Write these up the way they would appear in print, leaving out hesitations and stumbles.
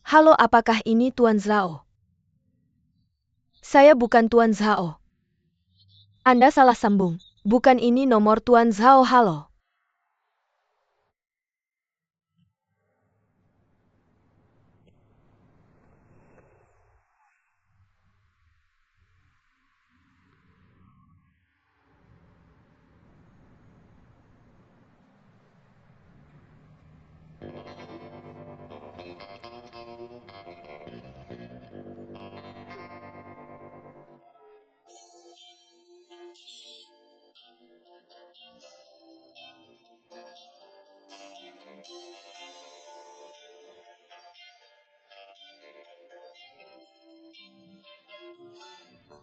Halo, apakah ini Tuan Zhao? Saya bukan Tuan Zhao. Anda salah sambung. Bukan ini nomor Tuan Zhao. Halo.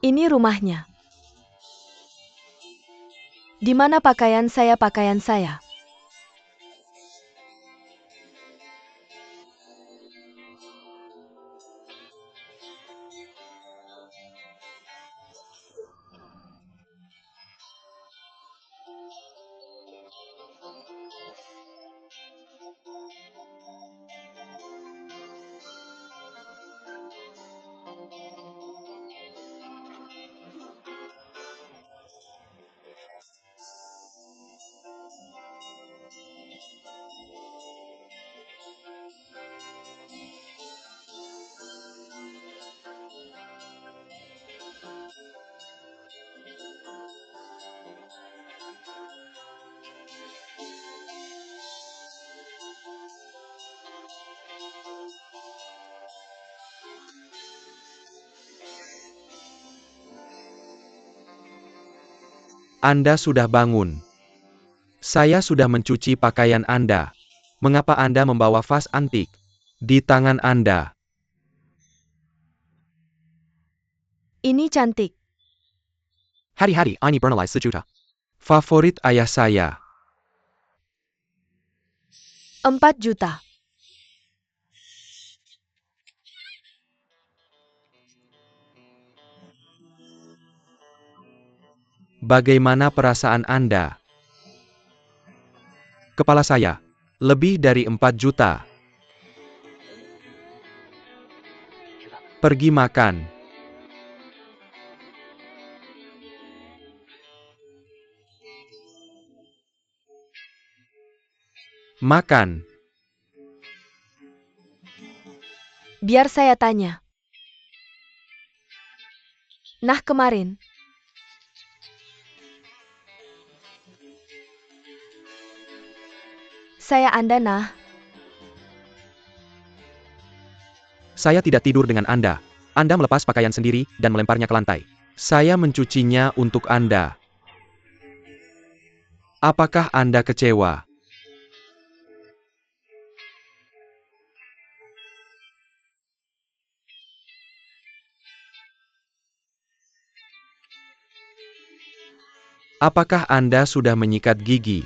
Ini rumahnya. Di mana pakaian saya? Pakaian saya. Anda sudah bangun. Saya sudah mencuci pakaian Anda. Mengapa Anda membawa vas antik di tangan Anda? Ini cantik. Hari-hari ini bernilai sejuta. Favorit ayah saya. 4 juta. Bagaimana perasaan Anda? Kepala saya. Lebih dari 4 juta. Pergi makan. Makan. Biar saya tanya. Nah, kemarin. Saya Anda, nah. Saya tidak tidur dengan Anda. Anda melepas pakaian sendiri dan melemparnya ke lantai. Saya mencucinya untuk Anda. Apakah Anda kecewa? Apakah Anda sudah menyikat gigi?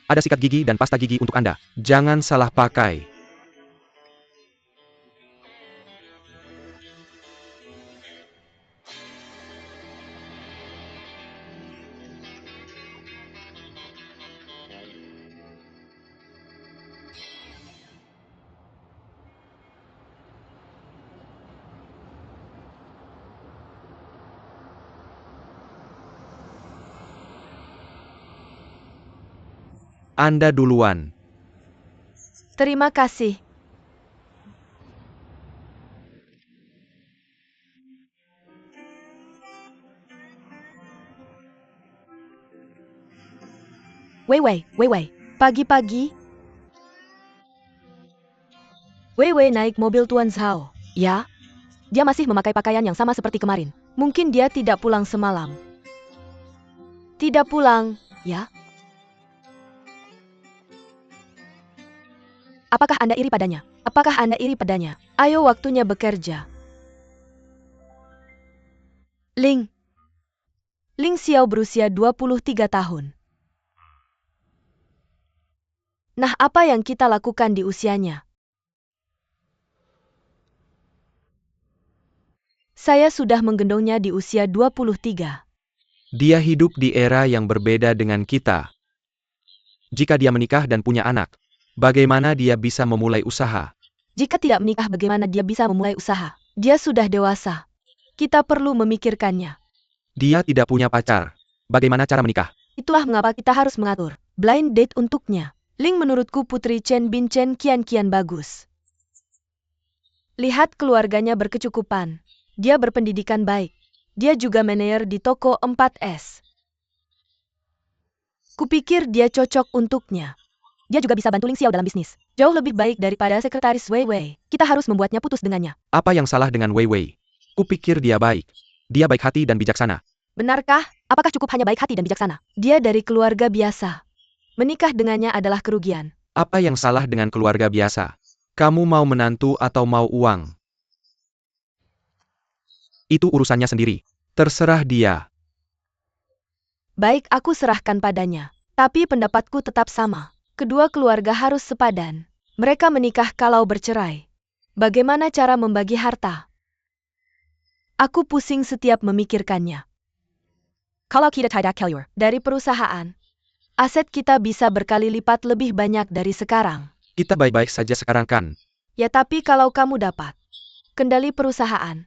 Ada sikat gigi dan pasta gigi untuk Anda. Jangan salah pakai. Anda duluan. Terima kasih. Wei. Pagi-pagi. Wei naik mobil Tuan Zhao. Ya? Dia masih memakai pakaian yang sama seperti kemarin. Mungkin dia tidak pulang semalam. Tidak pulang, ya? Apakah Anda iri padanya? Apakah Anda iri padanya? Ayo, waktunya bekerja. Ling Xiao berusia 23 tahun. Nah, apa yang kita lakukan di usianya? Saya sudah menggendongnya di usia 23. Dia hidup di era yang berbeda dengan kita. Jika dia menikah dan punya anak, bagaimana dia bisa memulai usaha? Jika tidak menikah, bagaimana dia bisa memulai usaha? Dia sudah dewasa. Kita perlu memikirkannya. Dia tidak punya pacar. Bagaimana cara menikah? Itulah mengapa kita harus mengatur blind date untuknya. Ling, menurutku Putri Chen Bin Chen kian-kian bagus. Lihat keluarganya berkecukupan. Dia berpendidikan baik. Dia juga manajer di toko 4S. Kupikir dia cocok untuknya. Dia juga bisa bantu Ling Xiao dalam bisnis. Jauh lebih baik daripada sekretaris Wei Wei. Kita harus membuatnya putus dengannya. Apa yang salah dengan Wei Wei? Kupikir dia baik. Dia baik hati dan bijaksana. Benarkah? Apakah cukup hanya baik hati dan bijaksana? Dia dari keluarga biasa. Menikah dengannya adalah kerugian. Apa yang salah dengan keluarga biasa? Kamu mau menantu atau mau uang? Itu urusannya sendiri. Terserah dia. Baik, aku serahkan padanya. Tapi pendapatku tetap sama. Kedua keluarga harus sepadan. Mereka menikah kalau bercerai. Bagaimana cara membagi harta? Aku pusing setiap memikirkannya. Kalau kita tidak keluar dari perusahaan, aset kita bisa berkali lipat lebih banyak dari sekarang. Kita baik-baik saja sekarang kan? Ya, tapi kalau kamu dapat kendali perusahaan,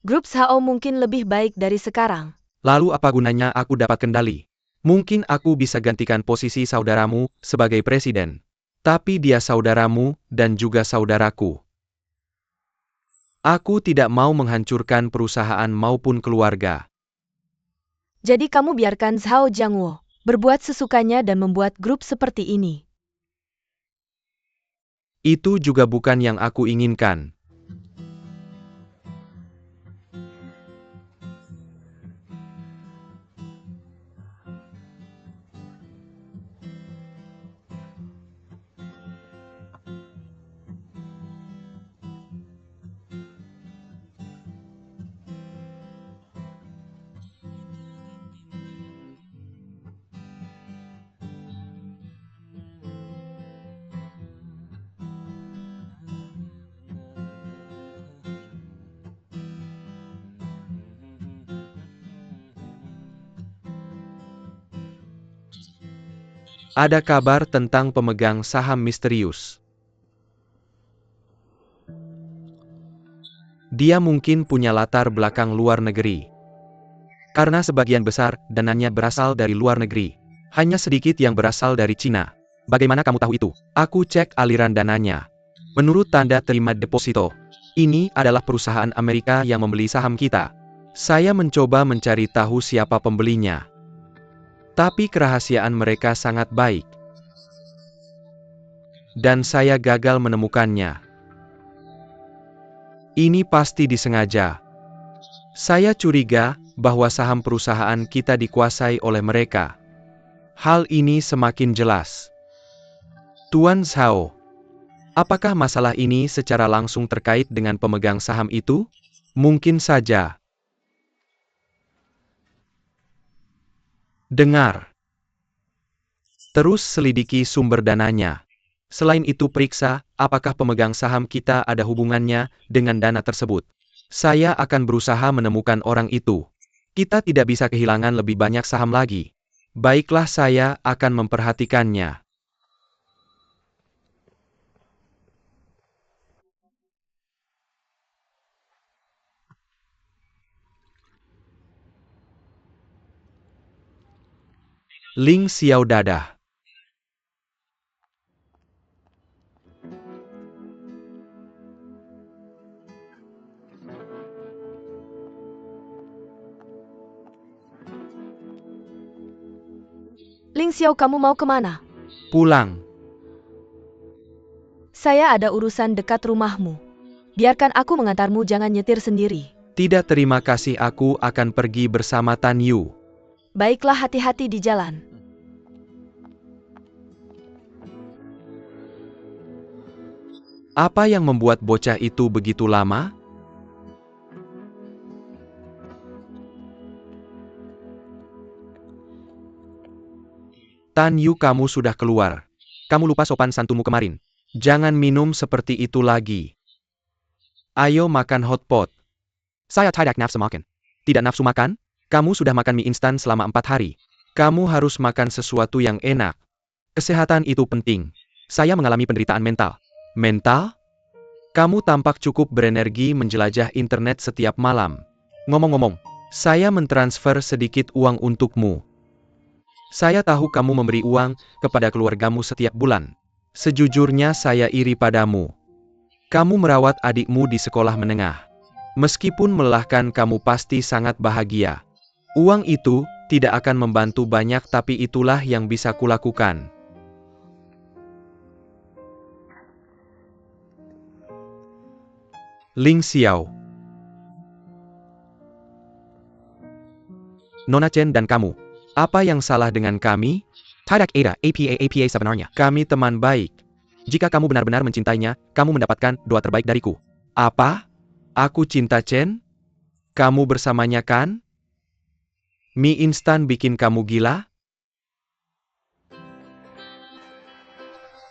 grup SHO mungkin lebih baik dari sekarang. Lalu apa gunanya aku dapat kendali? Mungkin aku bisa gantikan posisi saudaramu sebagai presiden. Tapi dia saudaramu dan juga saudaraku. Aku tidak mau menghancurkan perusahaan maupun keluarga. Jadi kamu biarkan Zhao Jiangwo berbuat sesukanya dan membuat grup seperti ini. Itu juga bukan yang aku inginkan. Ada kabar tentang pemegang saham misterius. Dia mungkin punya latar belakang luar negeri. Karena sebagian besar dananya berasal dari luar negeri. Hanya sedikit yang berasal dari Cina. Bagaimana kamu tahu itu? Aku cek aliran dananya. Menurut tanda terima deposito, ini adalah perusahaan Amerika yang membeli saham kita. Saya mencoba mencari tahu siapa pembelinya. Tapi kerahasiaan mereka sangat baik. Dan saya gagal menemukannya. Ini pasti disengaja. Saya curiga bahwa saham perusahaan kita dikuasai oleh mereka. Hal ini semakin jelas. Tuan Zhao, apakah masalah ini secara langsung terkait dengan pemegang saham itu? Mungkin saja. Dengar. Terus selidiki sumber dananya. Selain itu periksa, apakah pemegang saham kita ada hubungannya dengan dana tersebut. Saya akan berusaha menemukan orang itu. Kita tidak bisa kehilangan lebih banyak saham lagi. Baiklah, saya akan memperhatikannya. Ling Xiao dadah. Ling Xiao, kamu mau kemana? Pulang. Saya ada urusan dekat rumahmu. Biarkan aku mengantarmu, jangan nyetir sendiri. Tidak, terima kasih, aku akan pergi bersama Tan Yu. Baiklah, hati-hati di jalan. Apa yang membuat bocah itu begitu lama? Tan Yu, kamu sudah keluar. Kamu lupa sopan santunmu kemarin. Jangan minum seperti itu lagi. Ayo makan hotpot. Saya tidak nafsu makan. Tidak nafsu makan? Kamu sudah makan mie instan selama 4 hari. Kamu harus makan sesuatu yang enak. Kesehatan itu penting. Saya mengalami penderitaan mental. Mental? Kamu tampak cukup berenergi menjelajah internet setiap malam. Ngomong-ngomong, saya mentransfer sedikit uang untukmu. Saya tahu kamu memberi uang kepada keluargamu setiap bulan. Sejujurnya saya iri padamu. Kamu merawat adikmu di sekolah menengah. Meskipun melelahkan, kamu pasti sangat bahagia. Uang itu tidak akan membantu banyak, tapi itulah yang bisa kulakukan. Ling Xiao. Nona Chen dan kamu. Apa yang salah dengan kami? Tidak ada apa sebenarnya. Kami teman baik. Jika kamu benar-benar mencintainya, kamu mendapatkan doa terbaik dariku. Apa? Aku cinta Chen? Kamu bersamanya kan? Mie instan bikin kamu gila?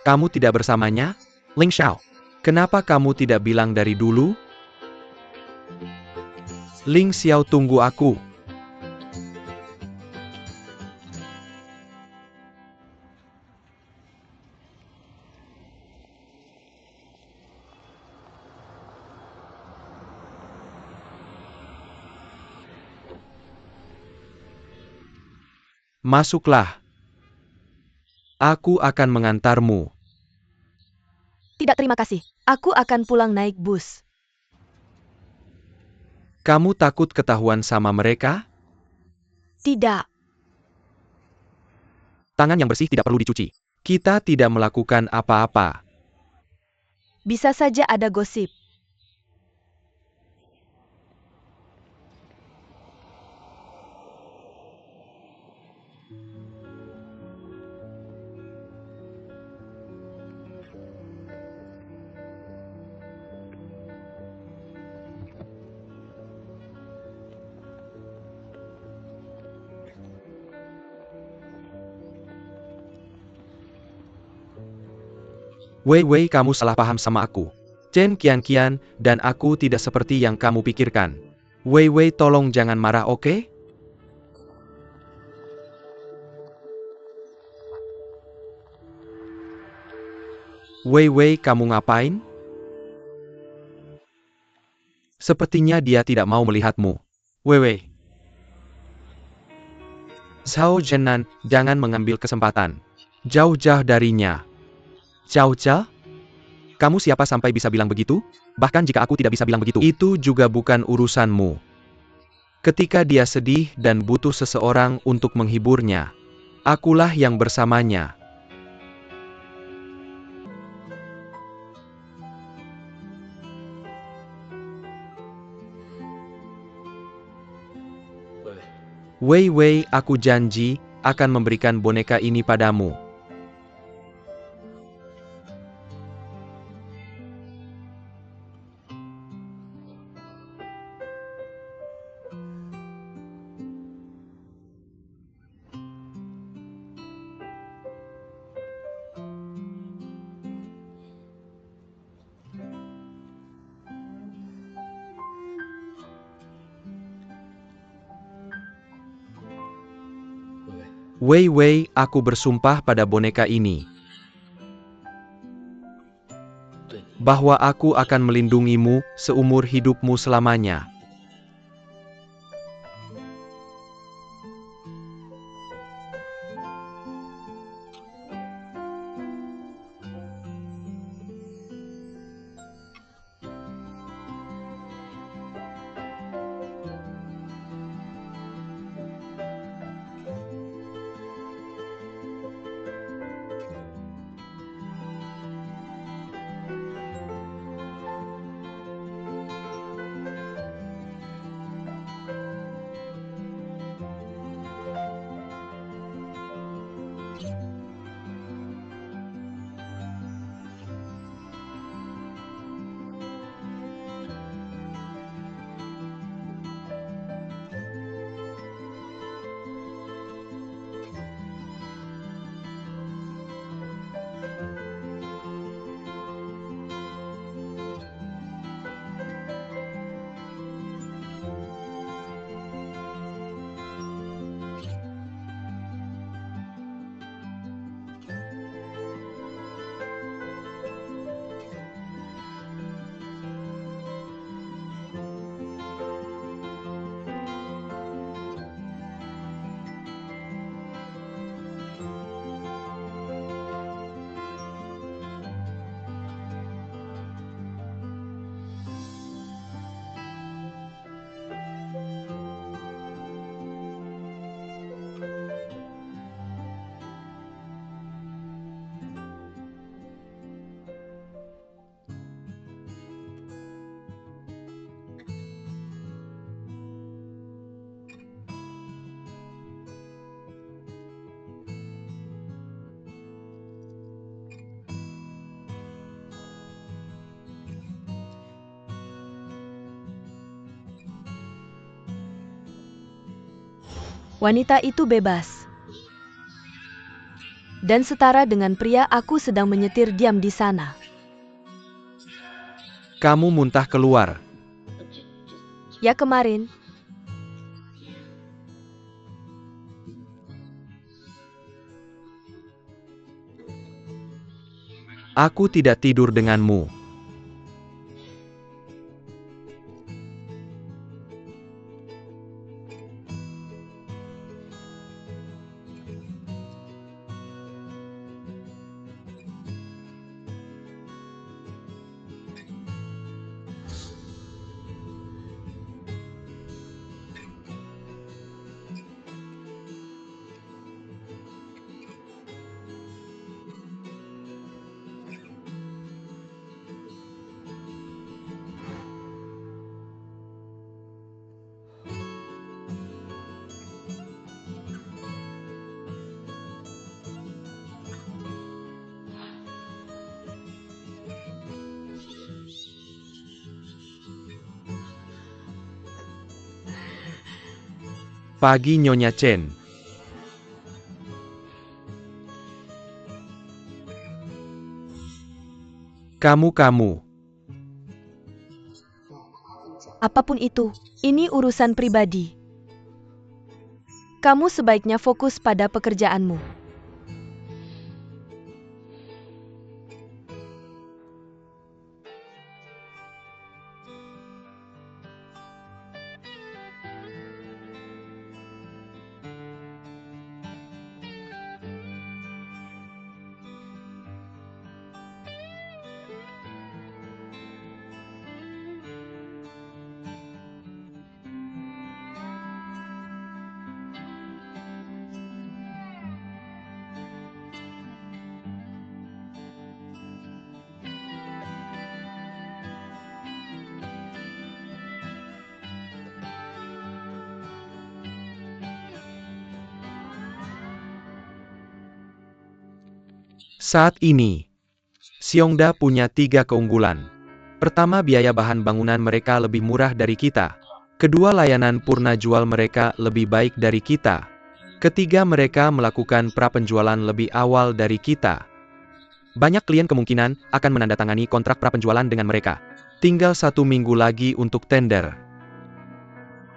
Kamu tidak bersamanya? Ling Xiao. Kenapa kamu tidak bilang dari dulu? Ling Xiao, tunggu aku. Masuklah. Aku akan mengantarmu. Tidak, terima kasih. Aku akan pulang naik bus. Kamu takut ketahuan sama mereka? Tidak. Tangan yang bersih tidak perlu dicuci. Kita tidak melakukan apa-apa. Bisa saja ada gosip. Wei, kamu salah paham sama aku. Chen Qian, dan aku tidak seperti yang kamu pikirkan. Wei, tolong jangan marah, oke? Wei, kamu ngapain? Sepertinya dia tidak mau melihatmu. Wei. Zhao Zhenan, jangan mengambil kesempatan. Jauh-jauh darinya. Zhao, kamu siapa sampai bisa bilang begitu? Bahkan jika aku tidak bisa bilang begitu, itu juga bukan urusanmu. Ketika dia sedih dan butuh seseorang untuk menghiburnya, akulah yang bersamanya. Wei, aku janji akan memberikan boneka ini padamu. Wei, aku bersumpah pada boneka ini bahwa aku akan melindungimu seumur hidupmu selamanya. Wanita itu bebas. Dan setara dengan pria, aku sedang menyetir diam di sana. Kamu muntah keluar. Ya kemarin. Aku tidak tidur denganmu. Pagi Nyonya Chen. Kamu. Apapun itu, ini urusan pribadi. Kamu sebaiknya fokus pada pekerjaanmu. Saat ini, Xiongda punya 3 keunggulan. Pertama, biaya bahan bangunan mereka lebih murah dari kita. Kedua, layanan purna jual mereka lebih baik dari kita. Ketiga, mereka melakukan prapenjualan lebih awal dari kita. Banyak klien kemungkinan akan menandatangani kontrak prapenjualan dengan mereka. Tinggal 1 minggu lagi untuk tender.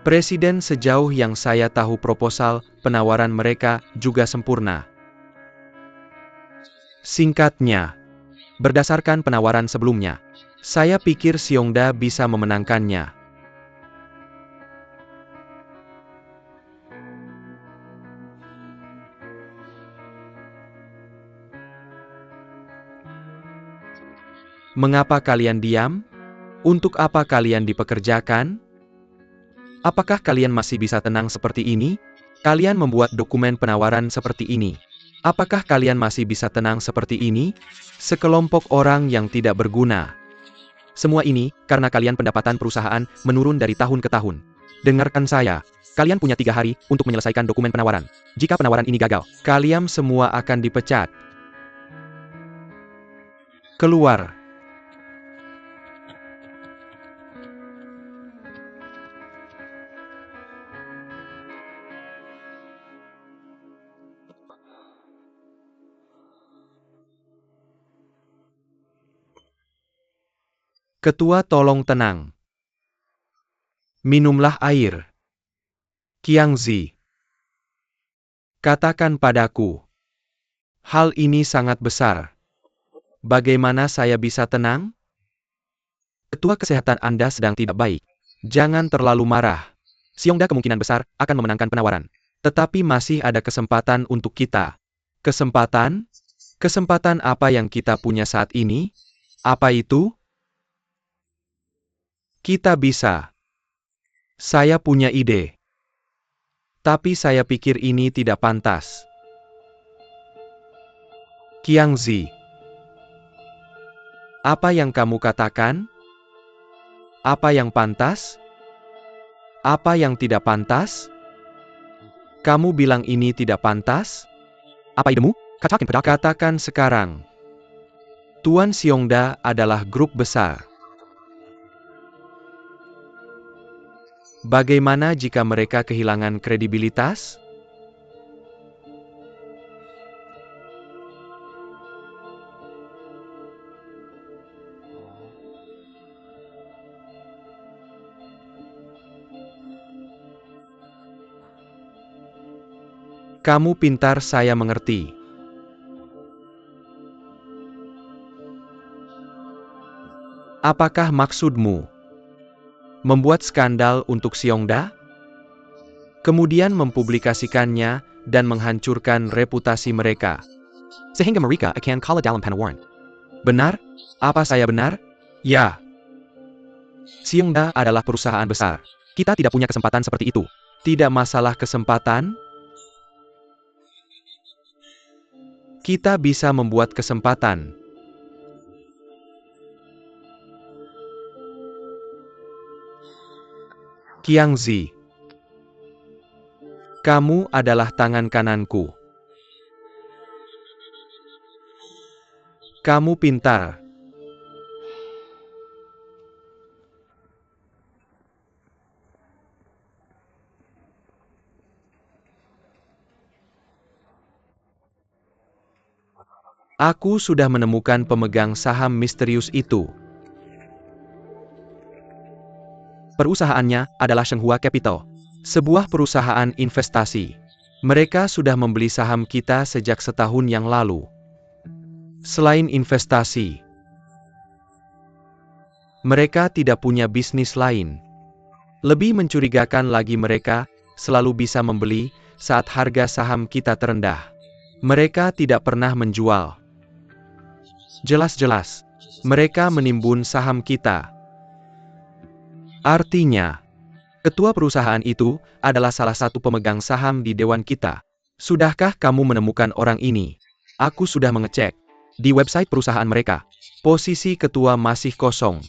Presiden, sejauh yang saya tahu proposal penawaran mereka juga sempurna. Singkatnya, berdasarkan penawaran sebelumnya, saya pikir Xiongda bisa memenangkannya. Mengapa kalian diam? Untuk apa kalian dipekerjakan? Apakah kalian masih bisa tenang seperti ini? Kalian membuat dokumen penawaran seperti ini. Apakah kalian masih bisa tenang seperti ini? Sekelompok orang yang tidak berguna. Semua ini karena kalian pendapatan perusahaan menurun dari tahun ke tahun. Dengarkan saya. Kalian punya 3 hari untuk menyelesaikan dokumen penawaran. Jika penawaran ini gagal, kalian semua akan dipecat. Keluar. Ketua, tolong tenang. Minumlah air. Qiangzi, katakan padaku. Hal ini sangat besar. Bagaimana saya bisa tenang? Ketua, kesehatan Anda sedang tidak baik. Jangan terlalu marah. Xiongda kemungkinan besar akan memenangkan penawaran. Tetapi masih ada kesempatan untuk kita. Kesempatan? Kesempatan apa yang kita punya saat ini? Apa itu? Kita bisa. Saya punya ide. Tapi saya pikir ini tidak pantas. Qiangzi, apa yang kamu katakan? Apa yang pantas? Apa yang tidak pantas? Kamu bilang ini tidak pantas? Apa idemu? Katakan sekarang. Tuan Xiongda adalah grup besar. Bagaimana jika mereka kehilangan kredibilitas? Kamu pintar, saya mengerti. Apakah maksudmu membuat skandal untuk Xiongda? Kemudian mempublikasikannya dan menghancurkan reputasi mereka. Sehingga mereka akan kalah dalam penawaran. Benar? Apa saya benar? Ya. Xiongda adalah perusahaan besar. Kita tidak punya kesempatan seperti itu. Tidak masalah kesempatan. Kita bisa membuat kesempatan. Qiangzi, kamu adalah tangan kananku. Kamu pintar. Aku sudah menemukan pemegang saham misterius itu. Perusahaannya adalah Shenghua Capital. Sebuah perusahaan investasi. Mereka sudah membeli saham kita sejak setahun yang lalu. Selain investasi, mereka tidak punya bisnis lain. Lebih mencurigakan lagi, mereka selalu bisa membeli saat harga saham kita terendah. Mereka tidak pernah menjual. Jelas-jelas, mereka menimbun saham kita. Artinya, ketua perusahaan itu adalah salah satu pemegang saham di dewan kita. Sudahkah kamu menemukan orang ini? Aku sudah mengecek di website perusahaan mereka. Posisi ketua masih kosong.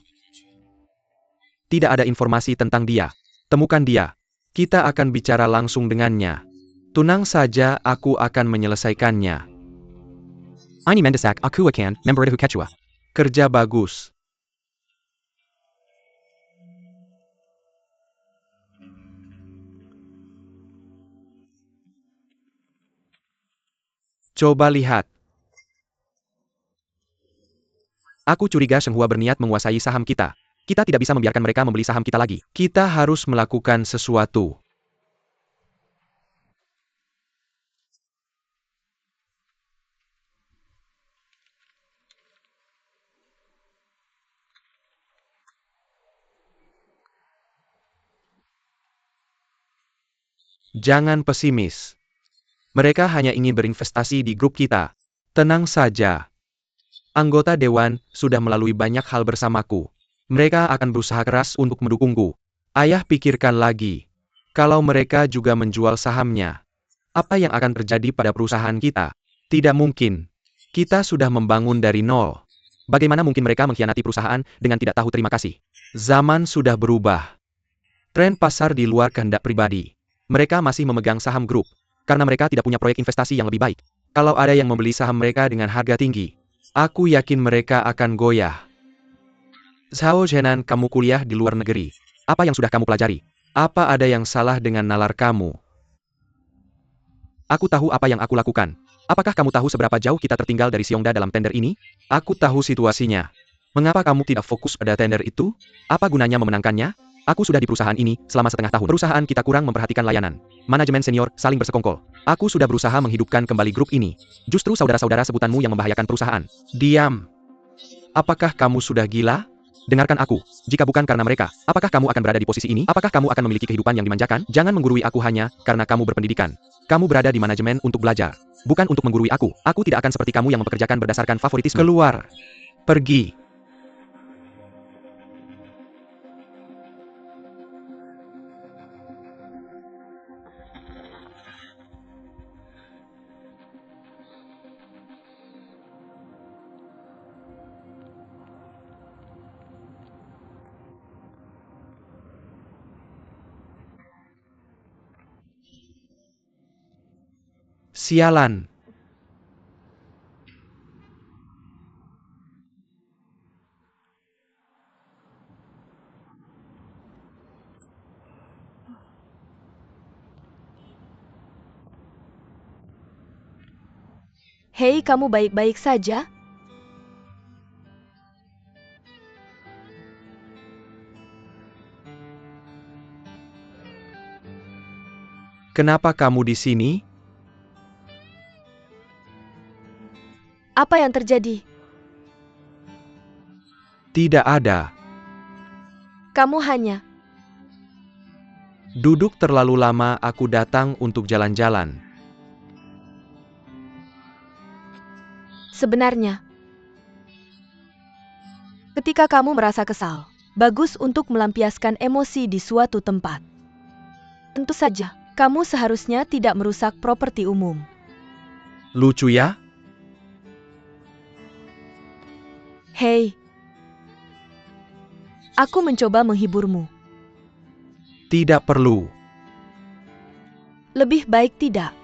Tidak ada informasi tentang dia. Temukan dia. Kita akan bicara langsung dengannya. Tenang saja, aku akan menyelesaikannya. Ini mendesak, aku akan memberitahu Quechua. Kerja bagus. Coba lihat. Aku curiga Shenghua berniat menguasai saham kita. Kita tidak bisa membiarkan mereka membeli saham kita lagi. Kita harus melakukan sesuatu. Jangan pesimis. Mereka hanya ingin berinvestasi di grup kita. Tenang saja. Anggota dewan sudah melalui banyak hal bersamaku. Mereka akan berusaha keras untuk mendukungku. Ayah, pikirkan lagi. Kalau mereka juga menjual sahamnya, apa yang akan terjadi pada perusahaan kita? Tidak mungkin. Kita sudah membangun dari nol. Bagaimana mungkin mereka mengkhianati perusahaan dengan tidak tahu terima kasih? Zaman sudah berubah. Tren pasar di luar kehendak pribadi. Mereka masih memegang saham grup, karena mereka tidak punya proyek investasi yang lebih baik. Kalau ada yang membeli saham mereka dengan harga tinggi, aku yakin mereka akan goyah. Zhao Zhenan, kamu kuliah di luar negeri. Apa yang sudah kamu pelajari? Apa ada yang salah dengan nalar kamu? Aku tahu apa yang aku lakukan. Apakah kamu tahu seberapa jauh kita tertinggal dari Xiongda dalam tender ini? Aku tahu situasinya. Mengapa kamu tidak fokus pada tender itu? Apa gunanya memenangkannya? Aku sudah di perusahaan ini selama setengah tahun. Perusahaan kita kurang memperhatikan layanan. Manajemen senior saling bersekongkol. Aku sudah berusaha menghidupkan kembali grup ini. Justru saudara-saudara sebutanmu yang membahayakan perusahaan. Diam. Apakah kamu sudah gila? Dengarkan aku. Jika bukan karena mereka, apakah kamu akan berada di posisi ini? Apakah kamu akan memiliki kehidupan yang dimanjakan? Jangan menggurui aku hanya karena kamu berpendidikan. Kamu berada di manajemen untuk belajar, bukan untuk menggurui aku. Aku tidak akan seperti kamu yang mempekerjakan berdasarkan favoritisme. Keluar. Pergi. Sialan. Hei, kamu baik-baik saja? Kenapa kamu di sini? Apa yang terjadi? Tidak ada. Kamu hanya... Duduk terlalu lama, aku datang untuk jalan-jalan. Sebenarnya, ketika kamu merasa kesal, bagus untuk melampiaskan emosi di suatu tempat. Tentu saja, kamu seharusnya tidak merusak properti umum. Lucu ya? Hei, aku mencoba menghiburmu. Tidak perlu. Lebih baik tidak.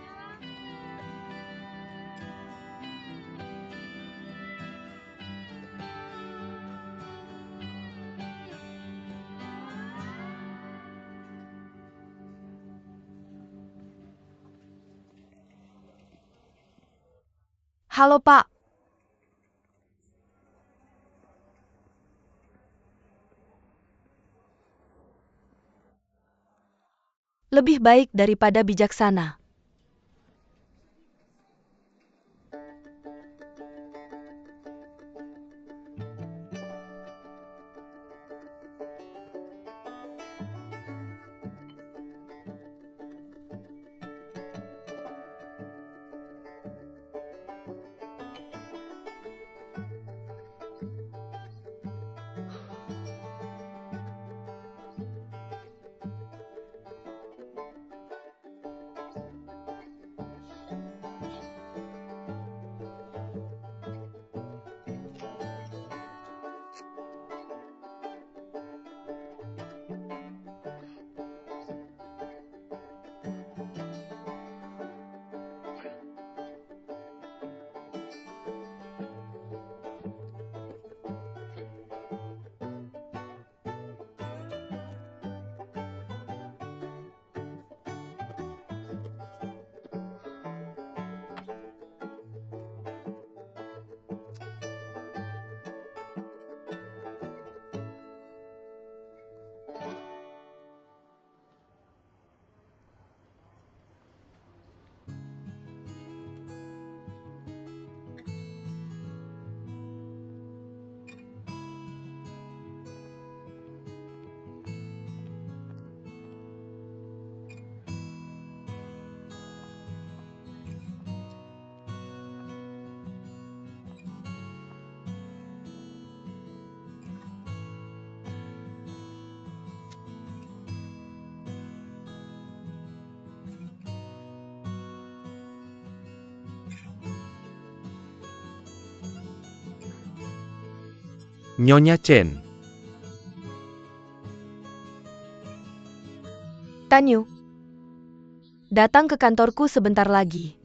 Halo, Pak. Lebih baik daripada bijaksana. Nyonya Chen. Tanyu, datang ke kantorku sebentar lagi.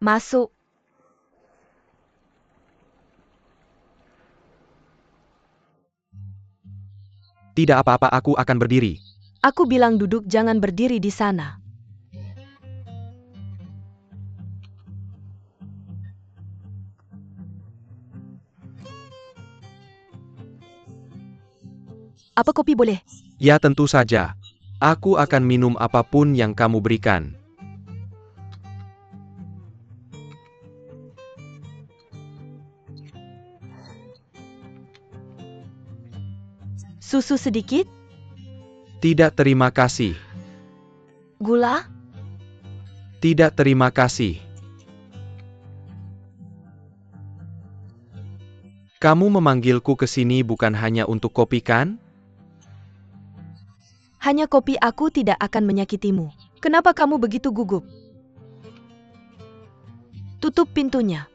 Masuk. Tidak apa-apa, aku akan berdiri. Aku bilang duduk, jangan berdiri di sana. Apa kopi boleh? Ya tentu saja. Aku akan minum apapun yang kamu berikan. Susu sedikit? Tidak, terima kasih. Gula? Tidak, terima kasih. Kamu memanggilku ke sini bukan hanya untuk kopi, kan? Hanya kopi, aku tidak akan menyakitimu. Kenapa kamu begitu gugup? Tutup pintunya.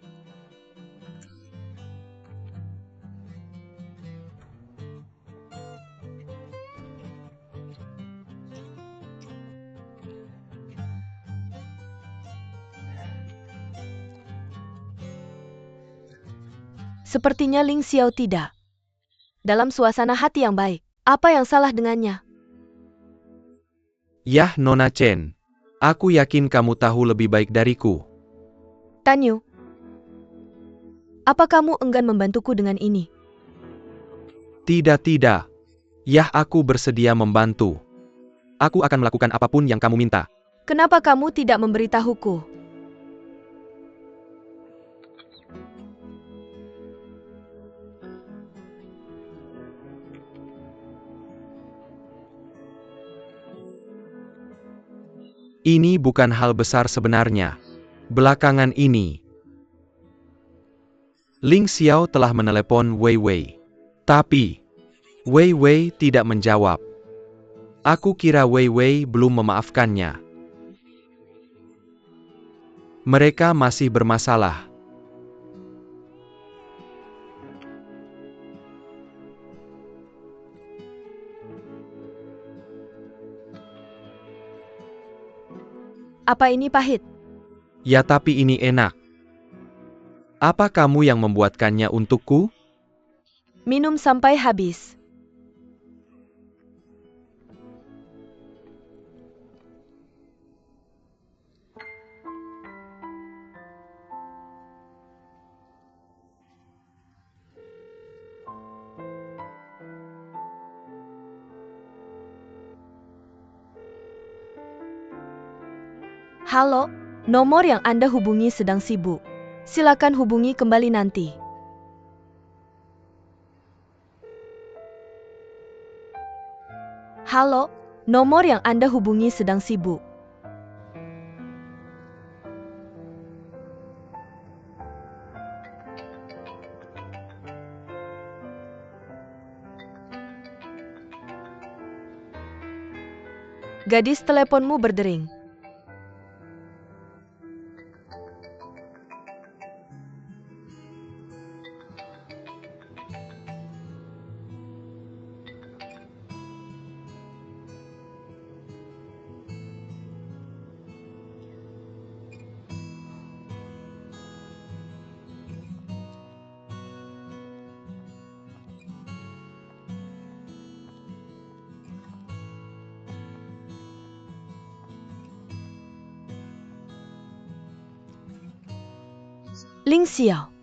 Sepertinya Ling Xiao tidak dalam suasana hati yang baik. Apa yang salah dengannya? Yah, Nona Chen. Aku yakin kamu tahu lebih baik dariku. Tanyu, apa kamu enggan membantuku dengan ini? Tidak. Yah, aku bersedia membantu. Aku akan melakukan apapun yang kamu minta. Kenapa kamu tidak memberitahuku? Ini bukan hal besar sebenarnya. Belakangan ini, Ling Xiao telah menelepon Wei Wei. Tapi, Wei Wei tidak menjawab. Aku kira Wei Wei belum memaafkannya. Mereka masih bermasalah. Apa ini pahit? Ya, tapi ini enak. Apa kamu yang membuatkannya untukku? Minum sampai habis. Halo, nomor yang Anda hubungi sedang sibuk. Silakan hubungi kembali nanti. Halo, nomor yang Anda hubungi sedang sibuk. Gadis teleponmu berdering. Ling Xiao,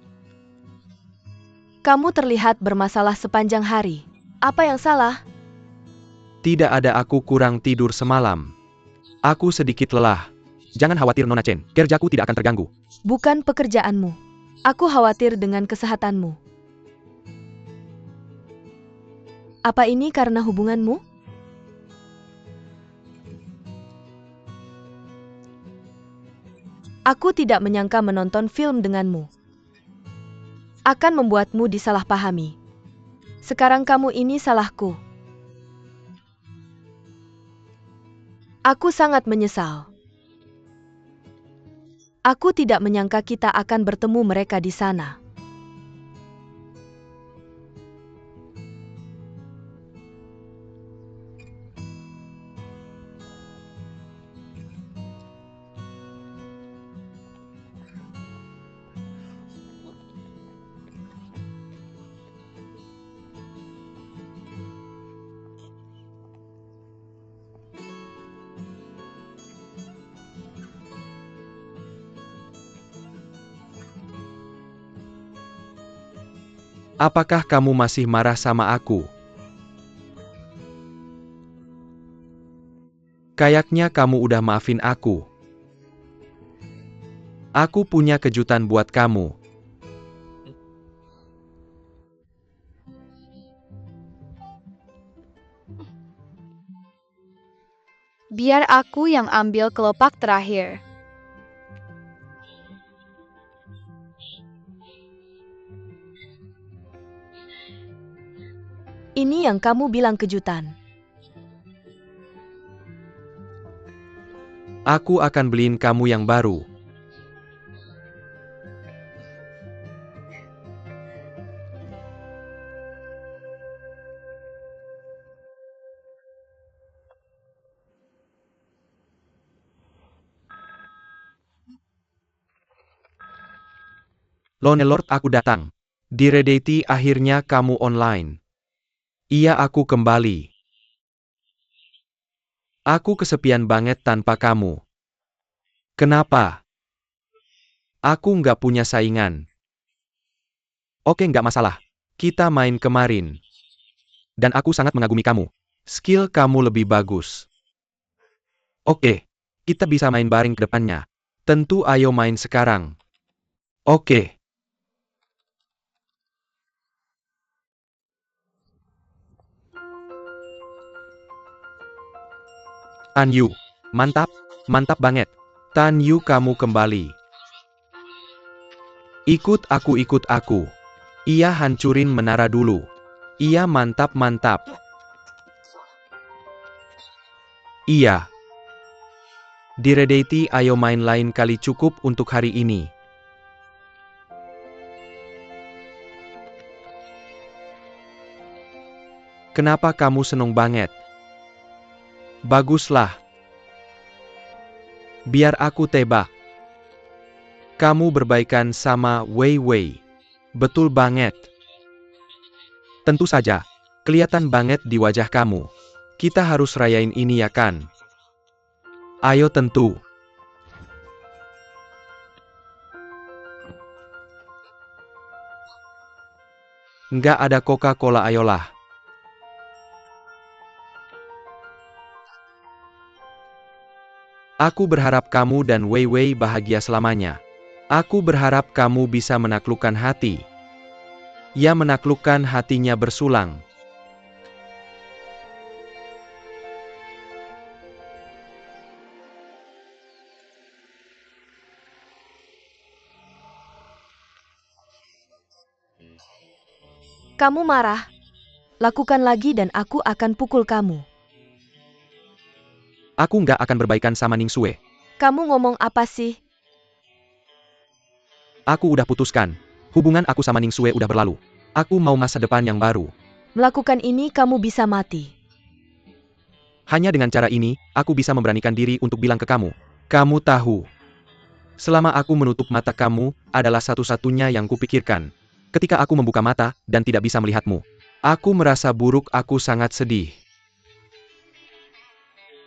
kamu terlihat bermasalah sepanjang hari. Apa yang salah? Tidak ada, aku kurang tidur semalam. Aku sedikit lelah. Jangan khawatir Nona Chen, kerjaku tidak akan terganggu. Bukan pekerjaanmu. Aku khawatir dengan kesehatanmu. Apa ini karena hubunganmu? Aku tidak menyangka menonton film denganmu akan membuatmu disalahpahami. Sekarang kamu ini salahku. Aku sangat menyesal. Aku tidak menyangka kita akan bertemu mereka di sana. Apakah kamu masih marah sama aku? Kayaknya kamu udah maafin aku. Aku punya kejutan buat kamu. Biar aku yang ambil kelopak terakhir. Ini yang kamu bilang kejutan. Aku akan beliin kamu yang baru. Lone Lord, aku datang. Di Redeti akhirnya kamu online. Iya, aku kembali. Aku kesepian banget tanpa kamu. Kenapa? Aku nggak punya saingan. Oke, nggak masalah. Kita main kemarin. Dan aku sangat mengagumi kamu. Skill kamu lebih bagus. Oke. Kita bisa main bareng ke depannya. Tentu ayo main sekarang. Oke. Tan Yu. Mantap. Mantap banget. Tan Yu, kamu kembali. Ikut aku, ikut aku. Iya, hancurin menara dulu. Iya, mantap-mantap. Iya. Diredati, ayo main lain kali, cukup untuk hari ini. Kenapa kamu seneng banget? Baguslah. Biar aku tebak. Kamu berbaikan sama Wei Wei. Betul banget. Tentu saja. Kelihatan banget di wajah kamu. Kita harus rayain ini ya kan? Ayo tentu. Nggak ada Coca-Cola, ayolah. Aku berharap kamu dan Wei Wei bahagia selamanya. Aku berharap kamu bisa menaklukkan hati. Ya, menaklukkan hatinya bersulang. Kamu marah? Lakukan lagi dan aku akan pukul kamu. Aku nggak akan berbaikan sama Ning Sue. Kamu ngomong apa sih? Aku udah putuskan. Hubungan aku sama Ning Sue udah berlalu. Aku mau masa depan yang baru. Melakukan ini kamu bisa mati. Hanya dengan cara ini, aku bisa memberanikan diri untuk bilang ke kamu. Kamu tahu. Selama aku menutup mata, kamu adalah satu-satunya yang kupikirkan. Ketika aku membuka mata dan tidak bisa melihatmu, aku merasa buruk, aku sangat sedih.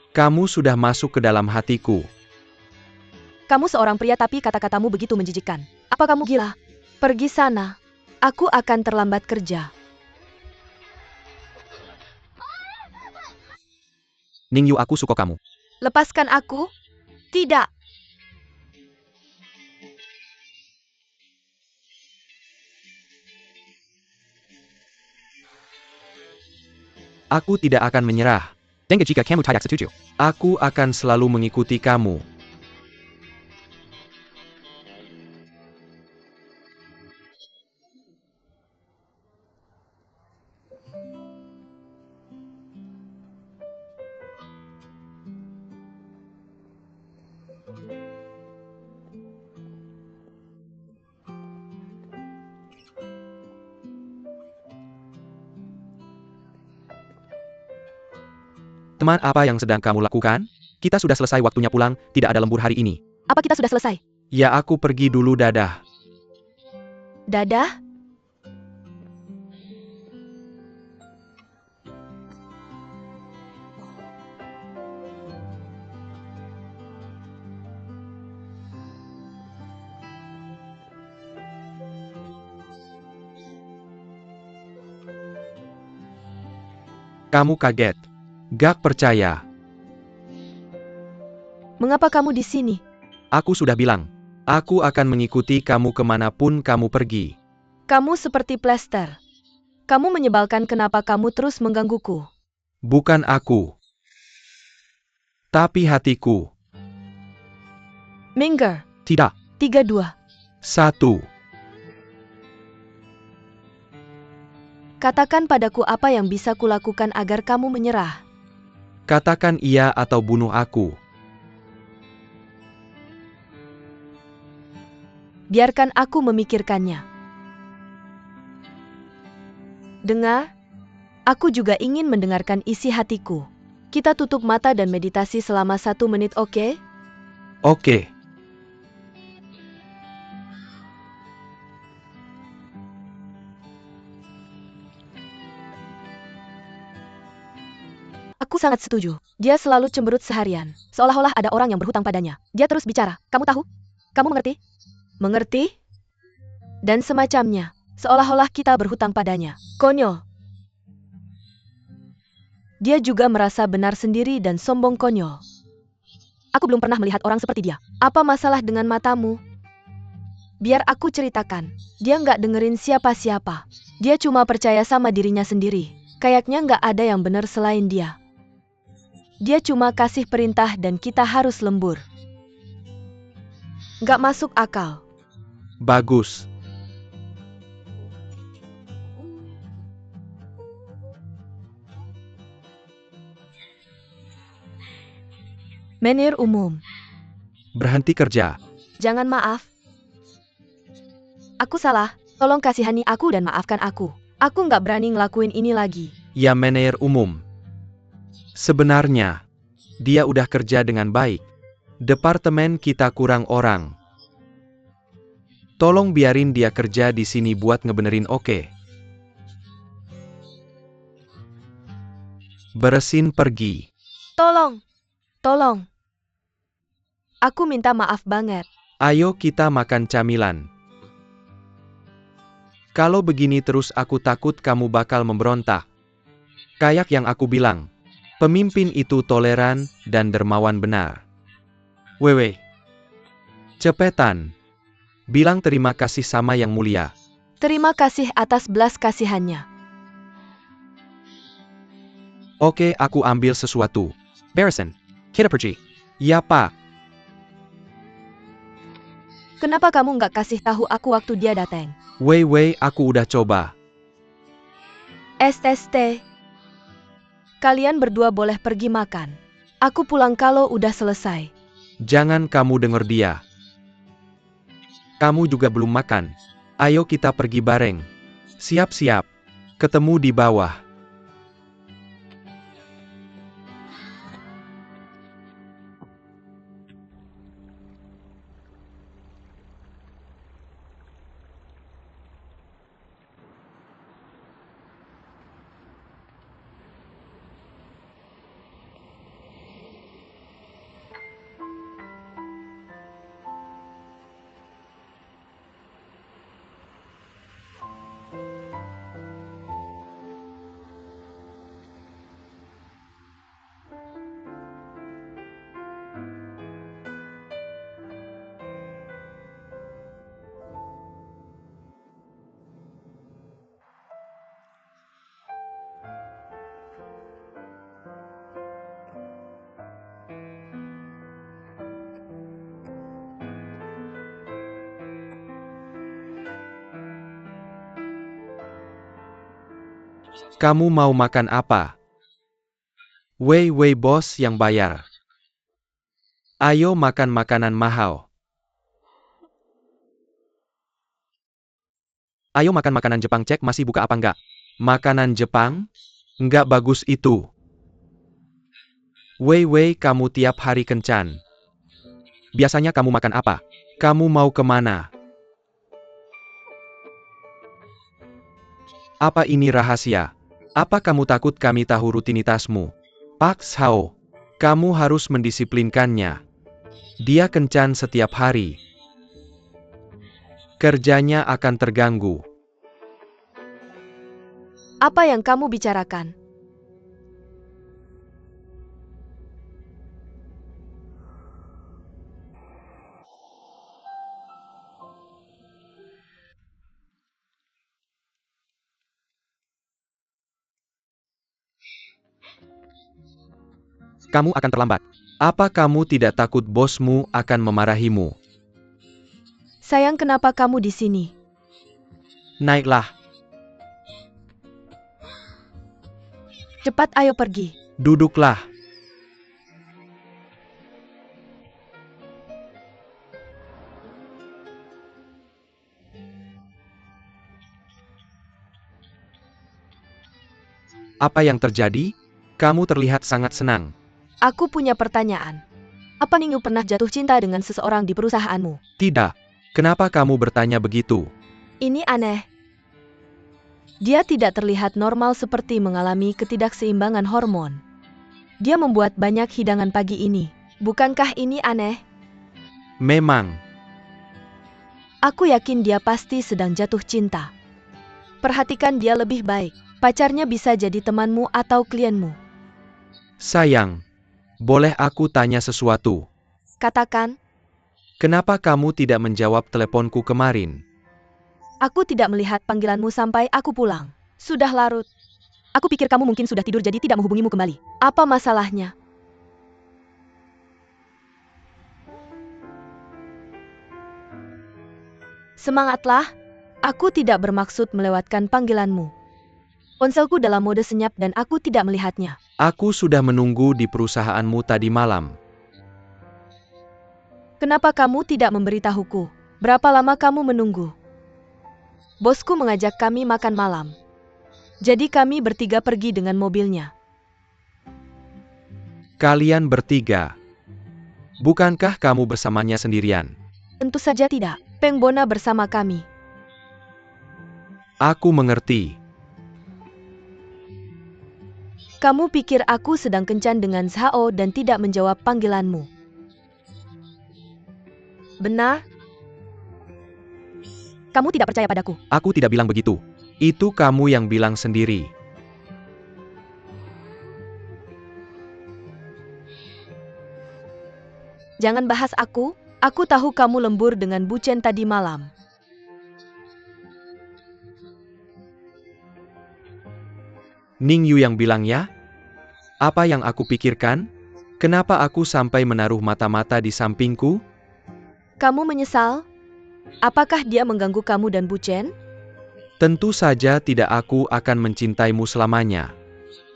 Kamu sudah masuk ke dalam hatiku. Kamu seorang pria tapi kata-katamu begitu menjijikkan. Apa kamu gila? Pergi sana. Aku akan terlambat kerja. Ning Yu, aku suka kamu. Lepaskan aku? Tidak. Aku tidak akan menyerah. Dan jika kamu tidak setuju, aku akan selalu mengikuti kamu. Teman, apa yang sedang kamu lakukan? Kita sudah selesai, waktunya pulang, tidak ada lembur hari ini. Apa kita sudah selesai? Ya, aku pergi dulu, dadah. Dadah? Kamu kaget. Gak percaya. Mengapa kamu di sini? Aku sudah bilang. Aku akan mengikuti kamu kemanapun kamu pergi. Kamu seperti plester. Kamu menyebalkan, kenapa kamu terus menggangguku? Bukan aku. Tapi hatiku. Minger. Tidak. 3-2. 1. Katakan padaku apa yang bisa kulakukan agar kamu menyerah. Katakan iya atau bunuh aku. Biarkan aku memikirkannya. Dengar, aku juga ingin mendengarkan isi hatiku. Kita tutup mata dan meditasi selama 1 menit, oke? Oke. Aku sangat setuju. Dia selalu cemberut seharian, seolah-olah ada orang yang berhutang padanya. Dia terus bicara, kamu tahu? Kamu mengerti? Mengerti? Dan semacamnya, seolah-olah kita berhutang padanya. Konyol. Dia juga merasa benar sendiri dan sombong konyol. Aku belum pernah melihat orang seperti dia. Apa masalah dengan matamu? Biar aku ceritakan. Dia nggak dengerin siapa-siapa. Dia cuma percaya sama dirinya sendiri. Kayaknya nggak ada yang benar selain dia. Dia cuma kasih perintah dan kita harus lembur. Nggak masuk akal. Bagus. Menir umum. Berhenti kerja. Jangan maaf. Aku salah. Tolong kasihani aku dan maafkan aku. Aku nggak berani ngelakuin ini lagi. Ya manajer umum. Sebenarnya, dia udah kerja dengan baik. Departemen kita kurang orang. Tolong biarin dia kerja di sini buat ngebenerin, oke? Beresin pergi. Tolong. Tolong. Aku minta maaf banget. Ayo kita makan camilan. Kalau begini terus aku takut kamu bakal memberontak. Kayak yang aku bilang. Pemimpin itu toleran dan dermawan benar. Wewe. Cepetan. Bilang terima kasih sama yang mulia. Terima kasih atas belas kasihannya. Oke, aku ambil sesuatu. Barrison, kita pergi. Ya, Pak. Kenapa kamu nggak kasih tahu aku waktu dia datang? Wei, aku udah coba. SST. Kalian berdua boleh pergi makan. Aku pulang kalau udah selesai. Jangan kamu denger dia. Kamu juga belum makan. Ayo kita pergi bareng. Siap-siap. Ketemu di bawah. Kamu mau makan apa? Wei, bos yang bayar. Ayo makan makanan mahal. Ayo makan makanan Jepang, cek masih buka apa enggak. Makanan Jepang? Enggak bagus itu. Wei, kamu tiap hari kencan. Biasanya kamu makan apa? Kamu mau kemana? Apa ini rahasia? Apa kamu takut kami tahu rutinitasmu? Pak Shao, kamu harus mendisiplinkannya. Dia kencan setiap hari. Kerjanya akan terganggu. Apa yang kamu bicarakan? Kamu akan terlambat. Apa kamu tidak takut bosmu akan memarahimu? Sayang, kenapa kamu di sini? Naiklah. Cepat, ayo pergi. Duduklah. Apa yang terjadi? Kamu terlihat sangat senang. Aku punya pertanyaan. Apa Ningyu pernah jatuh cinta dengan seseorang di perusahaanmu? Tidak. Kenapa kamu bertanya begitu? Ini aneh. Dia tidak terlihat normal seperti mengalami ketidakseimbangan hormon. Dia membuat banyak hidangan pagi ini. Bukankah ini aneh? Memang. Aku yakin dia pasti sedang jatuh cinta. Perhatikan dia lebih baik. Pacarnya bisa jadi temanmu atau klienmu. Sayang, boleh aku tanya sesuatu? Katakan, Kenapa kamu tidak menjawab teleponku kemarin? aku tidak melihat panggilanmu sampai aku pulang. Sudah larut. Aku pikir kamu mungkin sudah tidur jadi tidak menghubungimu kembali. Apa masalahnya? Semangatlah. Aku tidak bermaksud melewatkan panggilanmu. Ponselku dalam mode senyap dan aku tidak melihatnya. Aku sudah menunggu di perusahaanmu tadi malam. Kenapa kamu tidak memberitahuku? Berapa lama kamu menunggu? Bosku mengajak kami makan malam. Jadi kami bertiga pergi dengan mobilnya. Kalian bertiga. Bukankah kamu bersamanya sendirian? Tentu saja tidak. Peng Bona bersama kami. Aku mengerti. Kamu pikir aku sedang kencan dengan Zhao dan tidak menjawab panggilanmu? Benar? Kamu tidak percaya padaku. Aku tidak bilang begitu. Itu kamu yang bilang sendiri. Jangan bahas aku. Aku tahu kamu lembur dengan Bu Chen tadi malam. Ning Yu yang bilang ya? Apa yang aku pikirkan? Kenapa aku sampai menaruh mata-mata di sampingku? Kamu menyesal? Apakah dia mengganggu kamu dan Bu Chen? Tentu saja tidak, aku akan mencintaimu selamanya.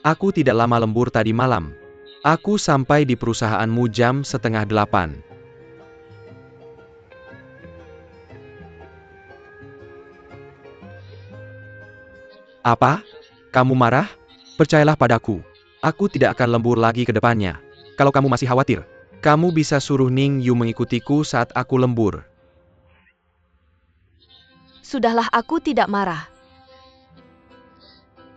Aku tidak lama lembur tadi malam. Aku sampai di perusahaanmu jam 7:30. Apa? Kamu marah? Percayalah padaku. Aku tidak akan lembur lagi ke depannya. Kalau kamu masih khawatir, kamu bisa suruh Ning Yu mengikutiku saat aku lembur. Sudahlah, aku tidak marah.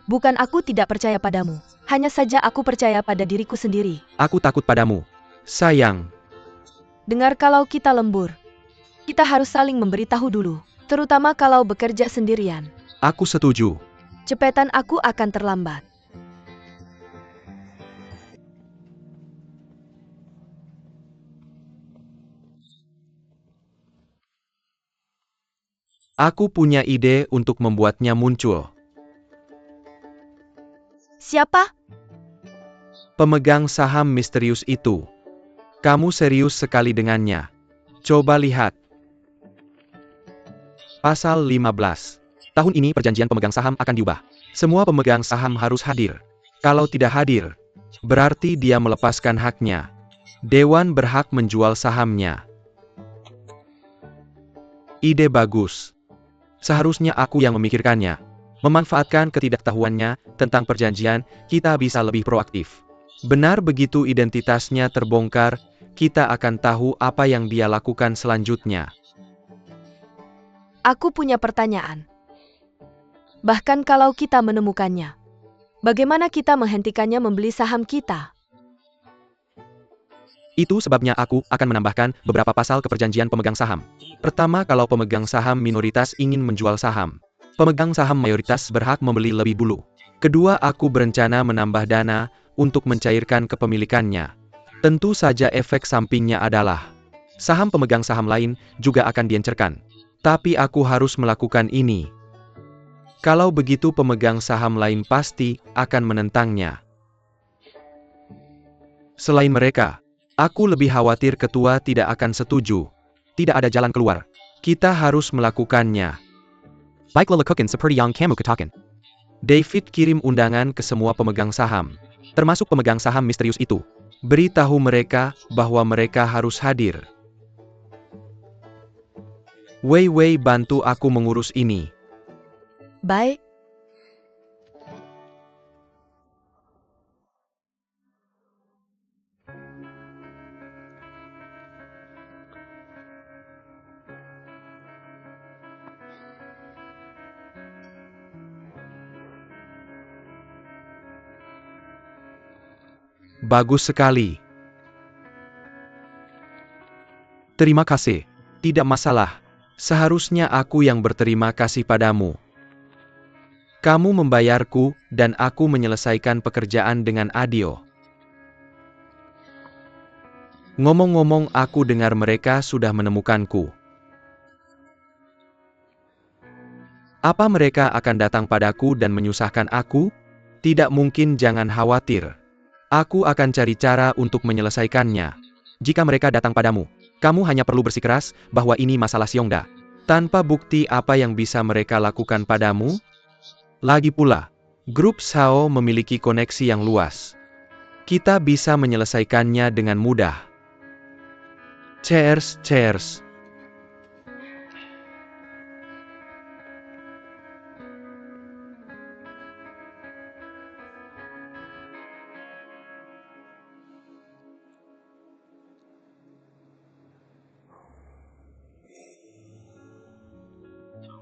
Bukan aku tidak percaya padamu. Hanya saja aku percaya pada diriku sendiri. Aku takut padamu. Sayang, Dengar, kalau kita lembur, kita harus saling memberitahu dulu. Terutama kalau bekerja sendirian. aku setuju. Cepetan, aku akan terlambat. Aku punya ide untuk membuatnya muncul. Siapa? Pemegang saham misterius itu. Kamu serius sekali dengannya. Coba lihat. Pasal 15. Tahun ini perjanjian pemegang saham akan diubah. Semua pemegang saham harus hadir. Kalau tidak hadir, berarti dia melepaskan haknya. Dewan berhak menjual sahamnya. Ide bagus. Seharusnya aku yang memikirkannya. Memanfaatkan ketidaktahuannya tentang perjanjian, kita bisa lebih proaktif. Benar, begitu identitasnya terbongkar, kita akan tahu apa yang dia lakukan selanjutnya. Aku punya pertanyaan. Bahkan kalau kita menemukannya, bagaimana kita menghentikannya membeli saham kita? Itu sebabnya aku akan menambahkan beberapa pasal ke perjanjian pemegang saham. Pertama, kalau pemegang saham minoritas ingin menjual saham, pemegang saham mayoritas berhak membeli lebih dulu. Kedua, aku berencana menambah dana untuk mencairkan kepemilikannya. Tentu saja efek sampingnya adalah saham pemegang saham lain juga akan diencerkan. Tapi aku harus melakukan ini. Kalau begitu pemegang saham lain pasti akan menentangnya. Selain mereka, aku lebih khawatir ketua tidak akan setuju. Tidak ada jalan keluar. Kita harus melakukannya. Baiklah, lakukan seperti yang kamu katakan. David kirim undangan ke semua pemegang saham, termasuk pemegang saham misterius itu. Beritahu mereka bahwa mereka harus hadir. Wei Wei, bantu aku mengurus ini. Baik. Bagus sekali. Terima kasih. Tidak masalah. Seharusnya aku yang berterima kasih padamu. Kamu membayarku, dan aku menyelesaikan pekerjaan dengan adil. Ngomong-ngomong, aku dengar mereka sudah menemukanku. Apa mereka akan datang padaku dan menyusahkan aku? Tidak mungkin, jangan khawatir. Aku akan cari cara untuk menyelesaikannya. Jika mereka datang padamu, kamu hanya perlu bersikeras bahwa ini masalah Xiongda. Tanpa bukti, apa yang bisa mereka lakukan padamu? Lagi pula, grup Shao memiliki koneksi yang luas. Kita bisa menyelesaikannya dengan mudah. Cheers, cheers.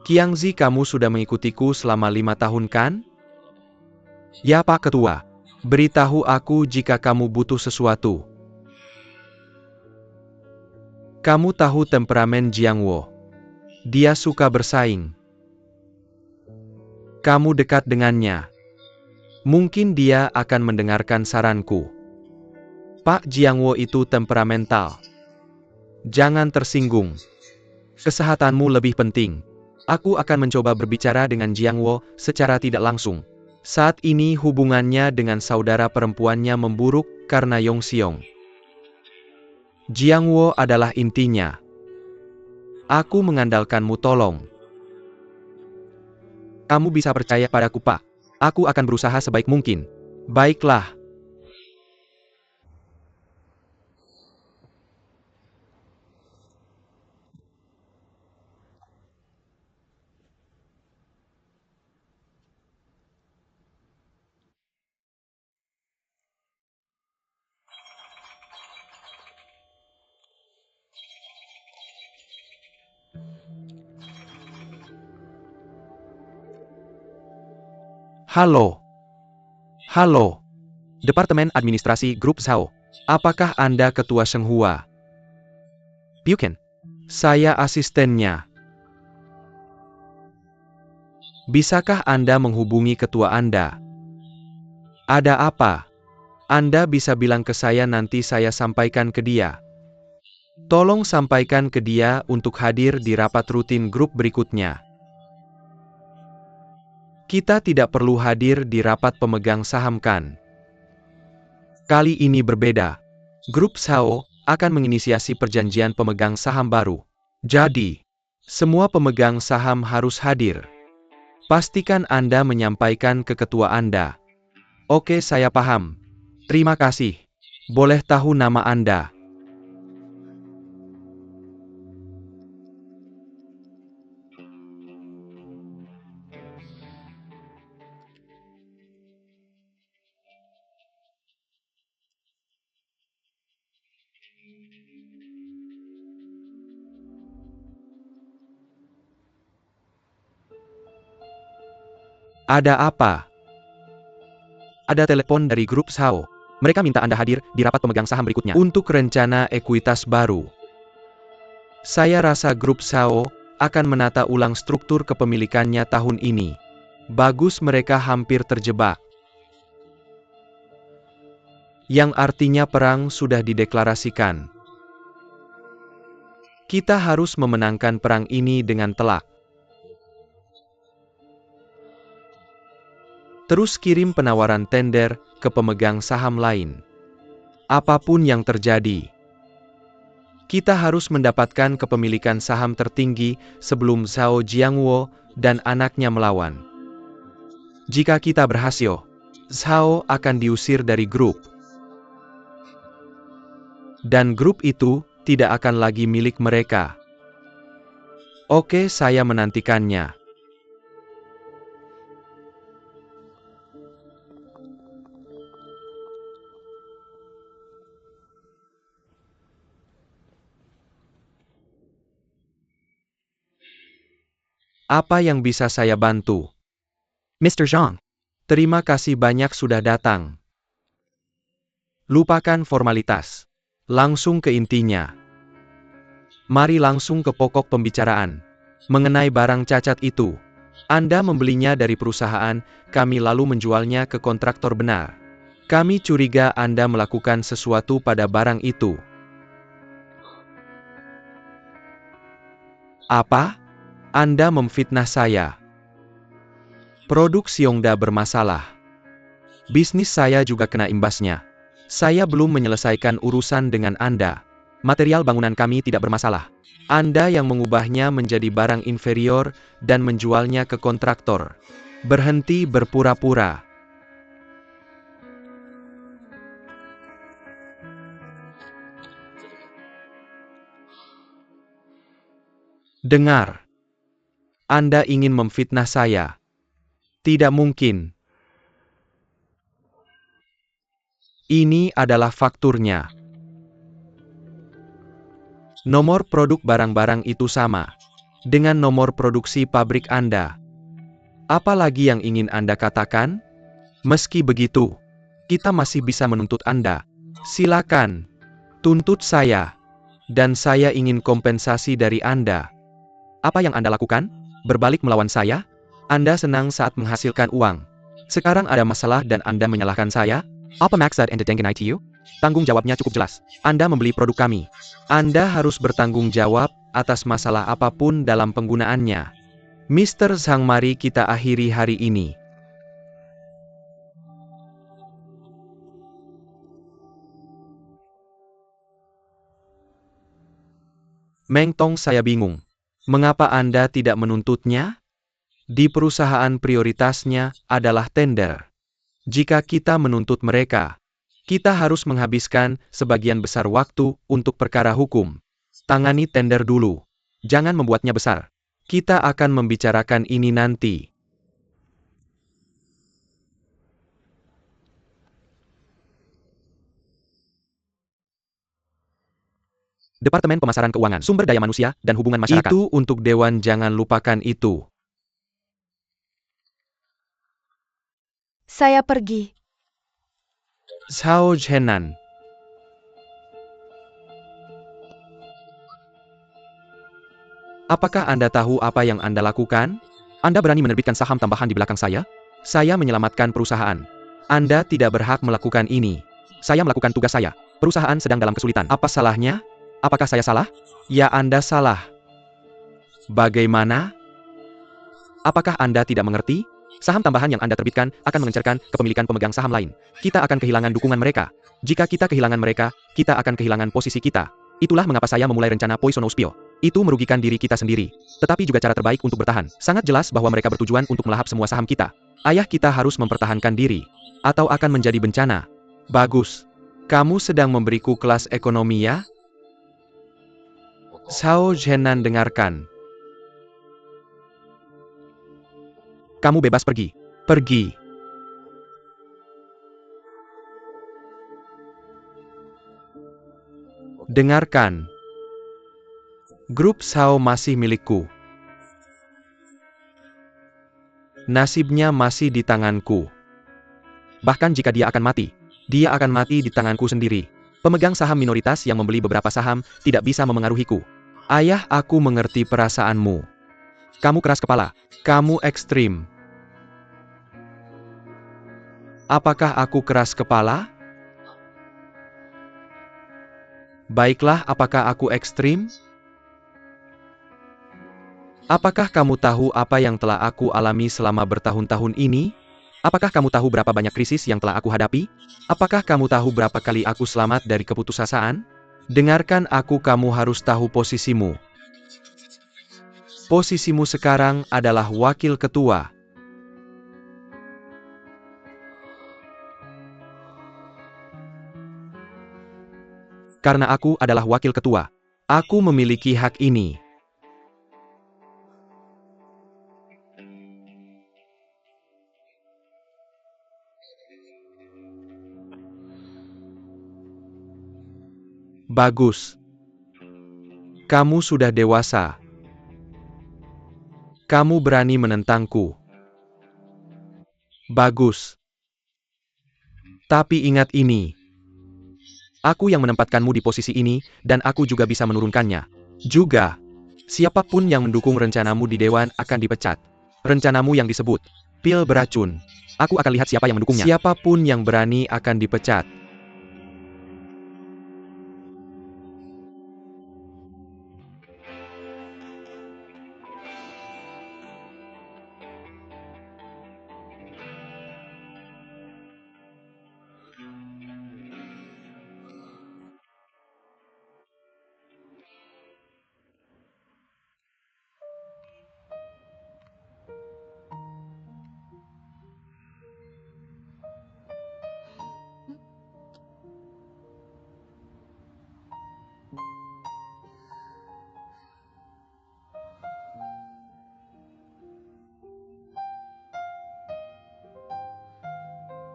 Qiangzi, kamu sudah mengikutiku selama 5 tahun kan? Ya Pak Ketua. Beritahu aku jika kamu butuh sesuatu. Kamu tahu temperamen Jiangwo. Dia suka bersaing. Kamu dekat dengannya. Mungkin dia akan mendengarkan saranku. Pak Jiangwo itu temperamental. Jangan tersinggung. Kesehatanmu lebih penting. Aku akan mencoba berbicara dengan Jiangwo secara tidak langsung. Saat ini hubungannya dengan saudara perempuannya memburuk karena Yongxiong. Jiangwo adalah intinya. Aku mengandalkanmu, tolong. Kamu bisa percaya padaku, Pak. Aku akan berusaha sebaik mungkin. Baiklah. Halo. Halo. Departemen Administrasi Grup Shao. Apakah Anda Ketua Shenghua? Bukan. Saya asistennya. Bisakah Anda menghubungi ketua Anda? Ada apa? Anda bisa bilang ke saya, nanti saya sampaikan ke dia. Tolong sampaikan ke dia untuk hadir di rapat rutin grup berikutnya. Kita tidak perlu hadir di rapat pemegang saham kan? Kali ini berbeda. Grup Shao akan menginisiasi perjanjian pemegang saham baru. Jadi, semua pemegang saham harus hadir. Pastikan Anda menyampaikan ke ketua Anda. Oke, saya paham. Terima kasih. Boleh tahu nama Anda? Ada apa? Ada telepon dari grup Shao. Mereka minta Anda hadir di rapat pemegang saham berikutnya untuk rencana ekuitas baru. Saya rasa grup Shao akan menata ulang struktur kepemilikannya tahun ini. Bagus, mereka hampir terjebak. Yang artinya perang sudah dideklarasikan. Kita harus memenangkan perang ini dengan telak. Terus kirim penawaran tender ke pemegang saham lain. Apapun yang terjadi, kita harus mendapatkan kepemilikan saham tertinggi sebelum Zhao Jiangwo dan anaknya melawan. Jika kita berhasil, Zhao akan diusir dari grup. Dan grup itu tidak akan lagi milik mereka. Oke, saya menantikannya. Apa yang bisa saya bantu? Mr. Zhang. Terima kasih banyak sudah datang. Lupakan formalitas. Langsung ke intinya. Mari langsung ke pokok pembicaraan. Mengenai barang cacat itu. Anda membelinya dari perusahaan, kami lalu menjualnya ke kontraktor benar. Kami curiga Anda melakukan sesuatu pada barang itu. Apa? Anda memfitnah saya. Produk Xiongda bermasalah. Bisnis saya juga kena imbasnya. Saya belum menyelesaikan urusan dengan Anda. Material bangunan kami tidak bermasalah. Anda yang mengubahnya menjadi barang inferior dan menjualnya ke kontraktor. Berhenti berpura-pura. Dengar. Anda ingin memfitnah saya. Tidak mungkin. Ini adalah fakturnya. Nomor produk barang-barang itu sama dengan nomor produksi pabrik Anda. Apa lagi yang ingin Anda katakan? Meski begitu, kita masih bisa menuntut Anda. Silakan, tuntut saya. Dan saya ingin kompensasi dari Anda. Apa yang Anda lakukan? Berbalik melawan saya? Anda senang saat menghasilkan uang. Sekarang ada masalah dan Anda menyalahkan saya? Apa maksud Anda dengan itu? Tanggung jawabnya cukup jelas. Anda membeli produk kami. Anda harus bertanggung jawab atas masalah apapun dalam penggunaannya. Mr. Zhang, mari kita akhiri hari ini. Meng Tong, saya bingung. Mengapa Anda tidak menuntutnya? Di perusahaan prioritasnya adalah tender. Jika kita menuntut mereka, kita harus menghabiskan sebagian besar waktu untuk perkara hukum. Tangani tender dulu. Jangan membuatnya besar. Kita akan membicarakan ini nanti. Departemen Pemasaran Keuangan, Sumber Daya Manusia, dan Hubungan Masyarakat. Itu untuk Dewan, jangan lupakan itu. Saya pergi. Zhao Zhenan. Apakah Anda tahu apa yang Anda lakukan? Anda berani menerbitkan saham tambahan di belakang saya? Saya menyelamatkan perusahaan. Anda tidak berhak melakukan ini. Saya melakukan tugas saya. Perusahaan sedang dalam kesulitan. Apa salahnya? Apakah saya salah? Ya, Anda salah. Bagaimana? Apakah Anda tidak mengerti? Saham tambahan yang Anda terbitkan akan mengencerkan kepemilikan pemegang saham lain. Kita akan kehilangan dukungan mereka. Jika kita kehilangan mereka, kita akan kehilangan posisi kita. Itulah mengapa saya memulai rencana Poisonous Pill. Itu merugikan diri kita sendiri, tetapi juga cara terbaik untuk bertahan. Sangat jelas bahwa mereka bertujuan untuk melahap semua saham kita. Ayah kita harus mempertahankan diri, atau akan menjadi bencana. Bagus. Kamu sedang memberiku kelas ekonomi, ya? Zhao Zhenan, dengarkan. Kamu bebas pergi. Pergi. Dengarkan. Grup Zhao masih milikku. Nasibnya masih di tanganku. Bahkan jika dia akan mati, dia akan mati di tanganku sendiri. Pemegang saham minoritas yang membeli beberapa saham tidak bisa memengaruhiku. Ayah, aku mengerti perasaanmu. Kamu keras kepala. Kamu ekstrim. Apakah aku keras kepala? Baiklah, apakah aku ekstrim? Apakah kamu tahu apa yang telah aku alami selama bertahun-tahun ini? Apakah kamu tahu berapa banyak krisis yang telah aku hadapi? Apakah kamu tahu berapa kali aku selamat dari keputusasaan? Dengarkan aku, kamu harus tahu posisimu. Posisimu sekarang adalah wakil ketua. Karena aku adalah wakil ketua, aku memiliki hak ini. Bagus. Kamu sudah dewasa. Kamu berani menentangku. Bagus. Tapi ingat ini. Aku yang menempatkanmu di posisi ini, dan aku juga bisa menurunkannya. Juga, siapapun yang mendukung rencanamu di Dewan akan dipecat. Rencanamu yang disebut pil beracun. Aku akan lihat siapa yang mendukungnya. Siapapun yang berani akan dipecat.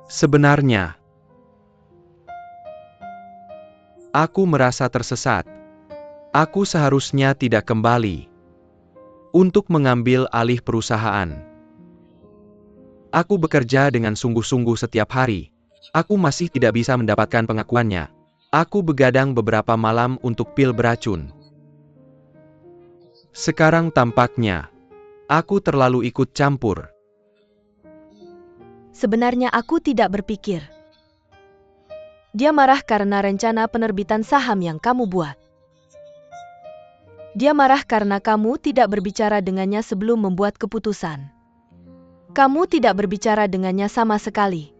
Sebenarnya, aku merasa tersesat. Aku seharusnya tidak kembali untuk mengambil alih perusahaan. Aku bekerja dengan sungguh-sungguh setiap hari. Aku masih tidak bisa mendapatkan pengakuannya. Aku begadang beberapa malam untuk pil beracun. Sekarang tampaknya, aku terlalu ikut campur. Sebenarnya aku tidak berpikir. Dia marah karena rencana penerbitan saham yang kamu buat. Dia marah karena kamu tidak berbicara dengannya sebelum membuat keputusan. Kamu tidak berbicara dengannya sama sekali.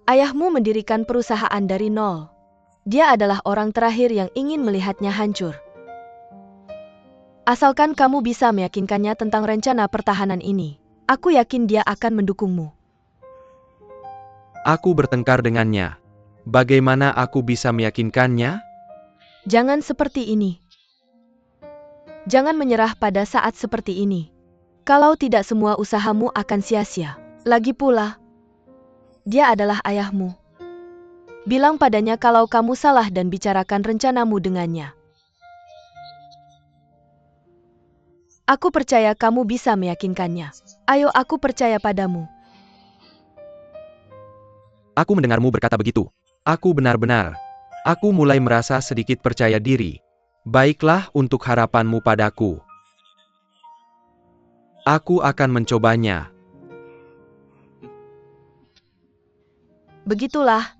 Ayahmu mendirikan perusahaan dari nol. Dia adalah orang terakhir yang ingin melihatnya hancur. Asalkan kamu bisa meyakinkannya tentang rencana pertahanan ini, aku yakin dia akan mendukungmu. Aku bertengkar dengannya. Bagaimana aku bisa meyakinkannya? Jangan seperti ini. Jangan menyerah pada saat seperti ini. Kalau tidak, semua usahamu akan sia-sia. Lagi pula, dia adalah ayahmu. Bilang padanya kalau kamu salah dan bicarakan rencanamu dengannya. Aku percaya kamu bisa meyakinkannya. Ayo, aku percaya padamu. Aku mendengarmu berkata begitu. Aku aku mulai merasa sedikit percaya diri. Baiklah untuk harapanmu padaku. Aku akan mencobanya. Begitulah.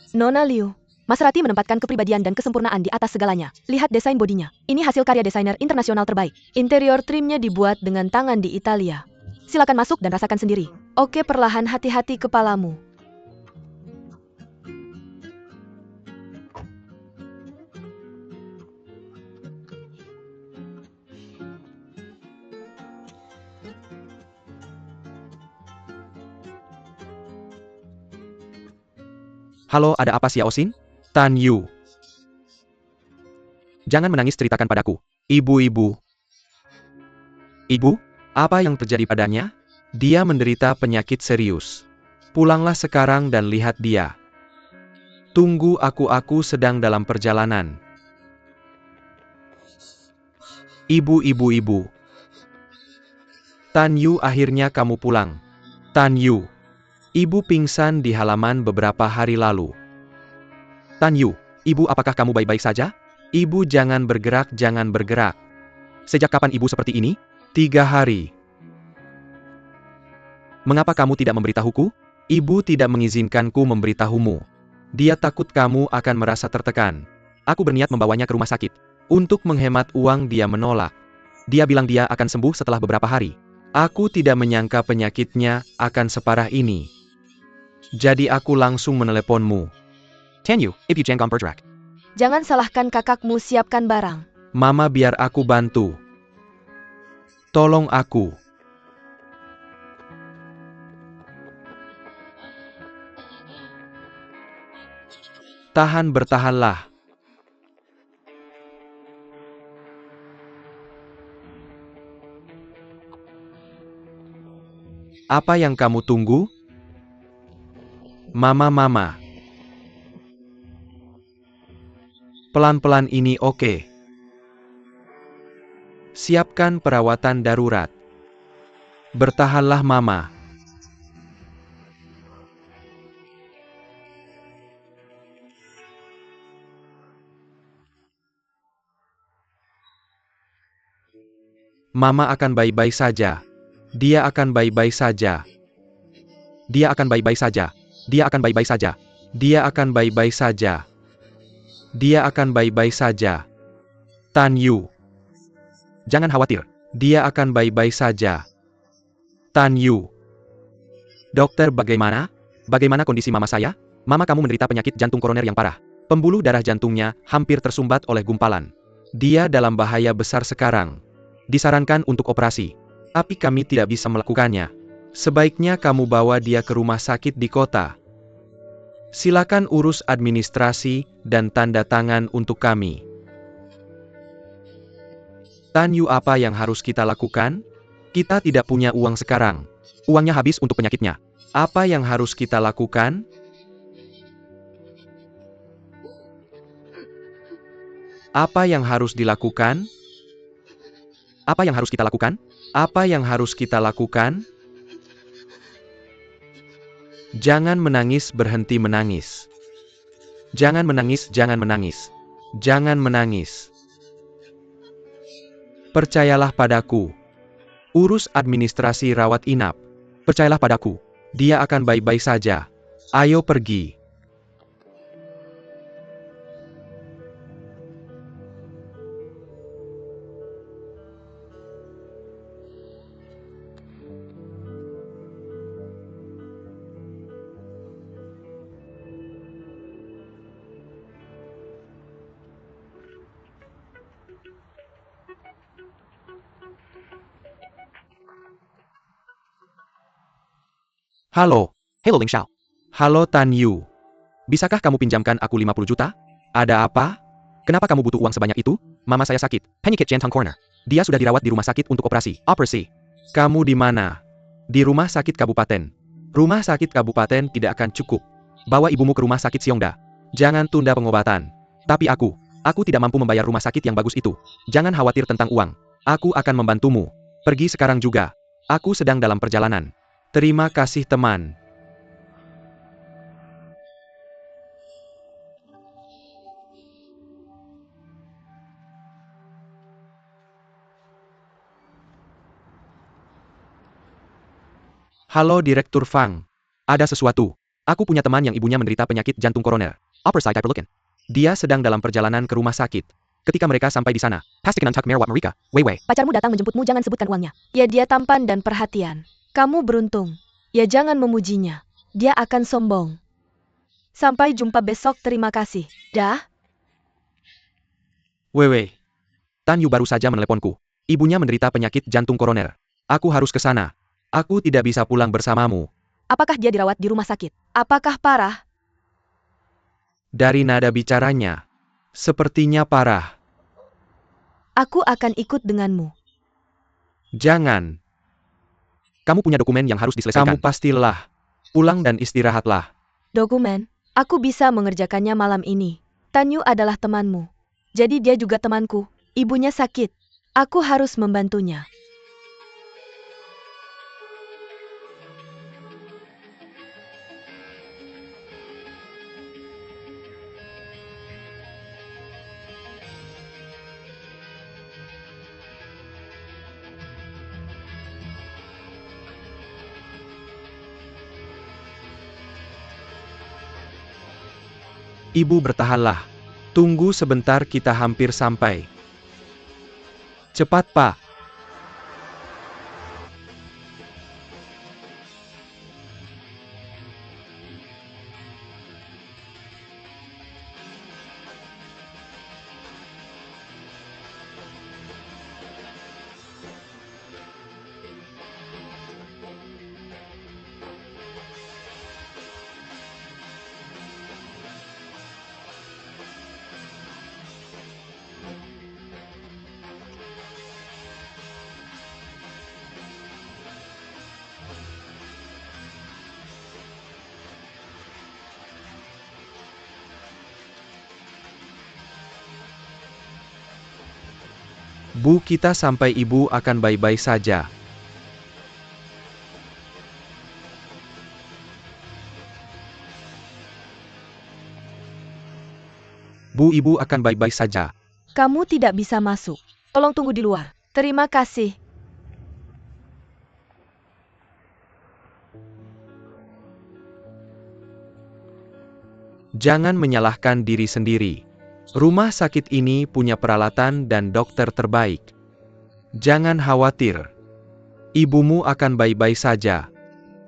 Nona Liu, Maserati menempatkan kepribadian dan kesempurnaan di atas segalanya. Lihat desain bodinya. Ini hasil karya desainer internasional terbaik. Interior trimnya dibuat dengan tangan di Italia. Silakan masuk dan rasakan sendiri. Oke, perlahan, hati-hati kepalamu. Halo, ada apa Xiao Xin? Tan Yu. Jangan menangis, ceritakan padaku. Ibu-ibu. Ibu, apa yang terjadi padanya? Dia menderita penyakit serius. Pulanglah sekarang dan lihat dia. Tunggu, aku sedang dalam perjalanan. Ibu. Tan Yu, akhirnya kamu pulang. Tan Yu. Ibu pingsan di halaman beberapa hari lalu. Tan Yu, ibu, apakah kamu baik-baik saja? Ibu, jangan bergerak, jangan bergerak. Sejak kapan ibu seperti ini? 3 hari. Mengapa kamu tidak memberitahuku? Ibu tidak mengizinkanku memberitahumu. Dia takut kamu akan merasa tertekan. Aku berniat membawanya ke rumah sakit. Untuk menghemat uang, dia menolak. Dia bilang dia akan sembuh setelah beberapa hari. Aku tidak menyangka penyakitnya akan separah ini. Jadi aku langsung meneleponmu. Tan Yu, if you jangan bergerak. Jangan salahkan kakakmu, siapkan barang. Mama, biar aku bantu. Tolong aku. Bertahanlah. Apa yang kamu tunggu? Mama. Pelan-pelan ini, oke. Siapkan perawatan darurat. Bertahanlah Mama. Mama akan baik-baik saja. Dia akan baik-baik saja. Dia akan baik-baik saja. Dia akan baik-baik saja. Dia akan baik-baik saja. Dia akan baik-baik saja. Tan Yu. Jangan khawatir. Dia akan baik-baik saja. Tan Yu. Dokter, bagaimana? Bagaimana kondisi mama saya? Mama kamu menderita penyakit jantung koroner yang parah. Pembuluh darah jantungnya hampir tersumbat oleh gumpalan. Dia dalam bahaya besar sekarang. Disarankan untuk operasi. Tapi kami tidak bisa melakukannya. Sebaiknya kamu bawa dia ke rumah sakit di kota. Silakan urus administrasi dan tanda tangan untuk kami. Tan Yu, apa yang harus kita lakukan? Kita tidak punya uang sekarang. Uangnya habis untuk penyakitnya. Apa yang harus kita lakukan? Apa yang harus dilakukan? Apa yang harus kita lakukan? Apa yang harus kita lakukan? Jangan menangis, berhenti menangis. Jangan menangis, jangan menangis. Jangan menangis. Percayalah padaku. Urus administrasi rawat inap. Percayalah padaku. Dia akan baik-baik saja. Ayo pergi. Halo. Hello Ling Xiao. Halo Tan Yu. Bisakah kamu pinjamkan aku 50 juta? Ada apa? Kenapa kamu butuh uang sebanyak itu? Mama saya sakit. Penyakit jantung koroner. Dia sudah dirawat di rumah sakit untuk operasi. Operasi. Kamu di mana? Di rumah sakit kabupaten. Rumah sakit kabupaten tidak akan cukup. Bawa ibumu ke rumah sakit Xiongda. Jangan tunda pengobatan. Tapi aku tidak mampu membayar rumah sakit yang bagus itu. Jangan khawatir tentang uang. Aku akan membantumu. Pergi sekarang juga. Aku sedang dalam perjalanan. Terima kasih teman. Halo Direktur Fang. Ada sesuatu. Aku punya teman yang ibunya menderita penyakit jantung koroner. Oversight hyperleukin. Dia sedang dalam perjalanan ke rumah sakit. Ketika mereka sampai di sana, pastikan untuk merwat mereka. Wei. Pacarmu datang menjemputmu, jangan sebutkan uangnya. Ya, dia tampan dan perhatian. Kamu beruntung. Ya, jangan memujinya. Dia akan sombong. Sampai jumpa besok, terima kasih. Dah? Wei. Tan Yu baru saja meneleponku. Ibunya menderita penyakit jantung koroner. Aku harus ke sana. Aku tidak bisa pulang bersamamu. Apakah dia dirawat di rumah sakit? Apakah parah? Dari nada bicaranya, sepertinya parah. Aku akan ikut denganmu. Jangan. Kamu punya dokumen yang harus diselesaikan. Kamu pastilah. Pulang dan istirahatlah. Dokumen? Aku bisa mengerjakannya malam ini. Tan Yu adalah temanmu. Jadi dia juga temanku. Ibunya sakit. Aku harus membantunya. Ibu, bertahanlah. Tunggu sebentar, kita hampir sampai. Cepat, Pak. Bu, kita sampai ibu akan baik-baik saja. Bu, ibu akan baik-baik saja. Kamu tidak bisa masuk. Tolong tunggu di luar. Terima kasih. Jangan menyalahkan diri sendiri. Rumah sakit ini punya peralatan dan dokter terbaik. Jangan khawatir. Ibumu akan baik-baik saja.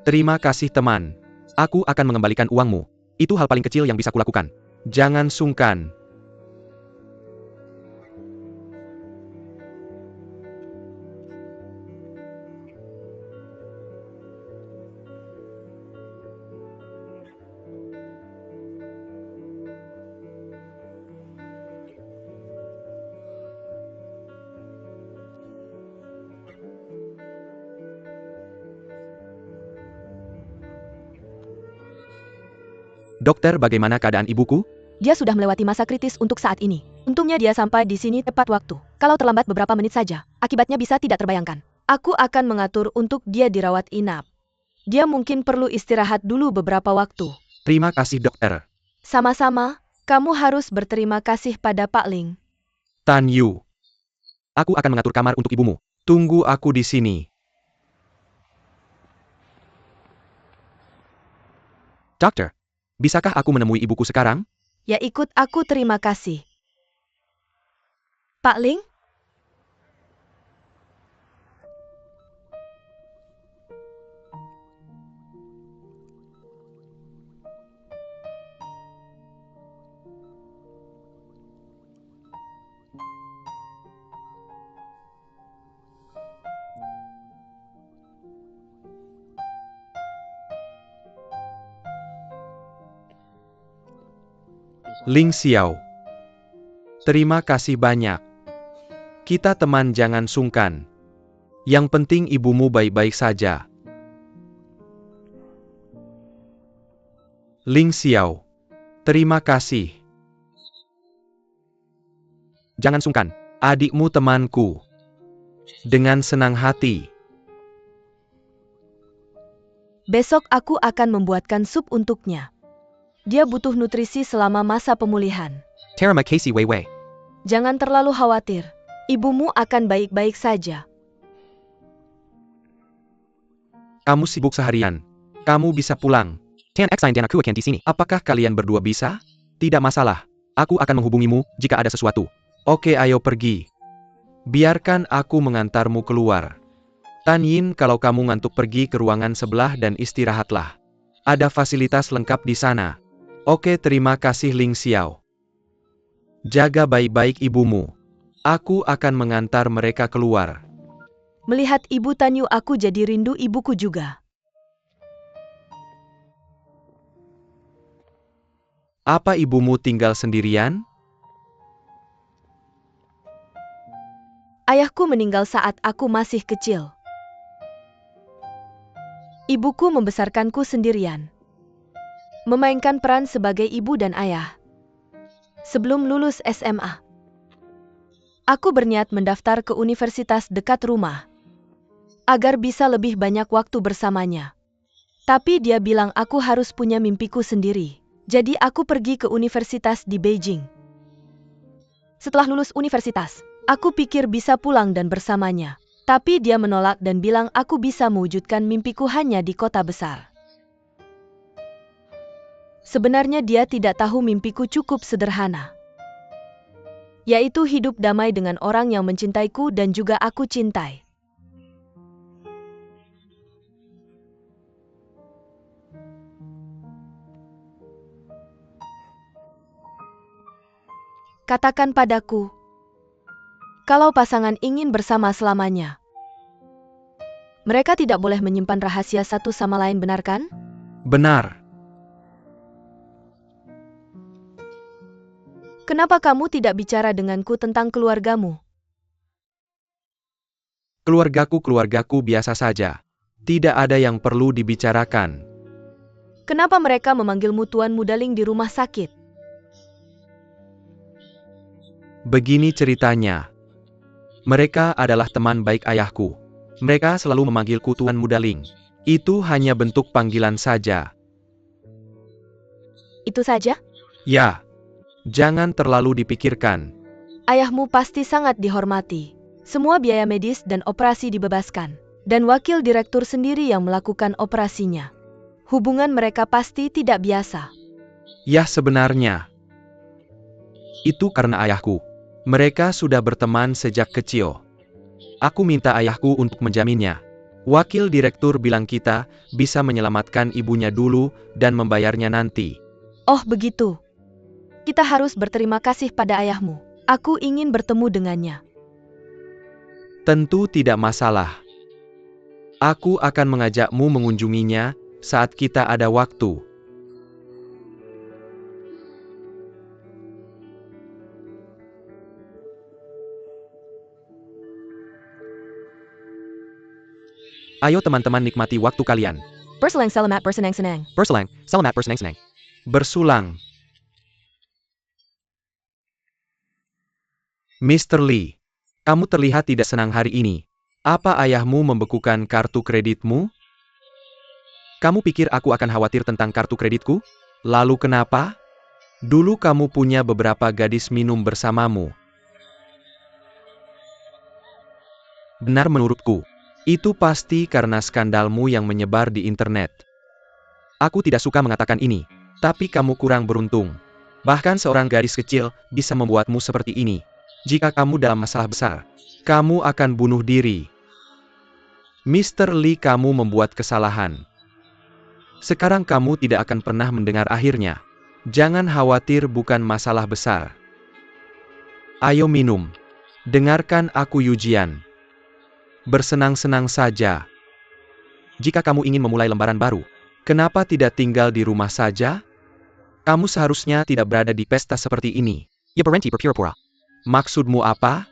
Terima kasih teman. Aku akan mengembalikan uangmu. Itu hal paling kecil yang bisa kulakukan. Jangan sungkan. Dokter, bagaimana keadaan ibuku? Dia sudah melewati masa kritis untuk saat ini. Untungnya dia sampai di sini tepat waktu. Kalau terlambat beberapa menit saja, akibatnya bisa tidak terbayangkan. Aku akan mengatur untuk dia dirawat inap. Dia mungkin perlu istirahat dulu beberapa waktu. Terima kasih dokter. Sama-sama, kamu harus berterima kasih pada Pak Ling. Tan Yu, Aku akan mengatur kamar untuk ibumu. tunggu aku di sini. Dokter, bisakah aku menemui ibuku sekarang? Ya ikut aku, terima kasih. Pak Ling? Ling Xiao. Terima kasih banyak. Kita teman, jangan sungkan. Yang penting ibumu baik-baik saja. Ling Xiao. Terima kasih. Jangan sungkan. Adikmu temanku. Dengan senang hati. Besok aku akan membuatkan sup untuknya. Dia butuh nutrisi selama masa pemulihan. Terima kasih Weiwei. Jangan terlalu khawatir. Ibumu akan baik-baik saja. Kamu sibuk seharian. Kamu bisa pulang. Tan Xine dan aku akan di sini. Apakah kalian berdua bisa? Tidak masalah. Aku akan menghubungimu jika ada sesuatu. Oke, ayo pergi. Biarkan aku mengantarmu keluar. Tan Yin, kalau kamu ngantuk pergi ke ruangan sebelah dan istirahatlah. Ada fasilitas lengkap di sana. Oke, terima kasih Ling Xiao. Jaga baik-baik ibumu. Aku akan mengantar mereka keluar. Melihat Ibu Tanyu, aku jadi rindu ibuku juga. Apa ibumu tinggal sendirian? Ayahku meninggal saat aku masih kecil. Ibuku membesarkanku sendirian. Memainkan peran sebagai ibu dan ayah. Sebelum lulus SMA, aku berniat mendaftar ke universitas dekat rumah, agar bisa lebih banyak waktu bersamanya. Tapi dia bilang aku harus punya mimpiku sendiri. Jadi aku pergi ke universitas di Beijing. Setelah lulus universitas, aku pikir bisa pulang dan bersamanya. Tapi dia menolak dan bilang aku bisa mewujudkan mimpiku hanya di kota besar. Sebenarnya dia tidak tahu mimpiku cukup sederhana. Yaitu hidup damai dengan orang yang mencintaiku dan juga aku cintai. Katakan padaku, kalau pasangan ingin bersama selamanya, mereka tidak boleh menyimpan rahasia satu sama lain, benar kan? Benar. Kenapa kamu tidak bicara denganku tentang keluargamu? Keluargaku biasa saja. Tidak ada yang perlu dibicarakan. Kenapa mereka memanggilmu Tuan Mudaling di rumah sakit? Begini ceritanya. Mereka adalah teman baik ayahku. Mereka selalu memanggilku Tuan Muda Ling. Itu hanya bentuk panggilan saja. Itu saja? Ya, jangan terlalu dipikirkan. Ayahmu pasti sangat dihormati. Semua biaya medis dan operasi dibebaskan. Dan wakil direktur sendiri yang melakukan operasinya. Hubungan mereka pasti tidak biasa. Ya sebenarnya. Itu karena ayahku. Mereka sudah berteman sejak kecil. Aku minta ayahku untuk menjaminnya. Wakil direktur bilang kita bisa menyelamatkan ibunya dulu dan membayarnya nanti. Oh begitu. Kita harus berterima kasih pada ayahmu. Aku ingin bertemu dengannya. Tentu tidak masalah. Aku akan mengajakmu mengunjunginya saat kita ada waktu. Ayo teman-teman nikmati waktu kalian. Berselang selamat bersenang-senang. Berselang, selamat bersenang-senang. Bersulang. Mr. Lee, kamu terlihat tidak senang hari ini. Apa ayahmu membekukan kartu kreditmu? Kamu pikir aku akan khawatir tentang kartu kreditku? Lalu kenapa? Dulu kamu punya beberapa gadis minum bersamamu. Benar menurutku. Itu pasti karena skandalmu yang menyebar di internet. Aku tidak suka mengatakan ini, tapi kamu kurang beruntung. Bahkan seorang gadis kecil bisa membuatmu seperti ini. Jika kamu dalam masalah besar, kamu akan bunuh diri. Mr. Lee, kamu membuat kesalahan. Sekarang kamu tidak akan pernah mendengar akhirnya. Jangan khawatir, bukan masalah besar. Ayo minum. Dengarkan aku, Yujian. Bersenang-senang saja. Jika kamu ingin memulai lembaran baru, kenapa tidak tinggal di rumah saja? Kamu seharusnya tidak berada di pesta seperti ini. Ya berhenti berpura-pura. Maksudmu apa?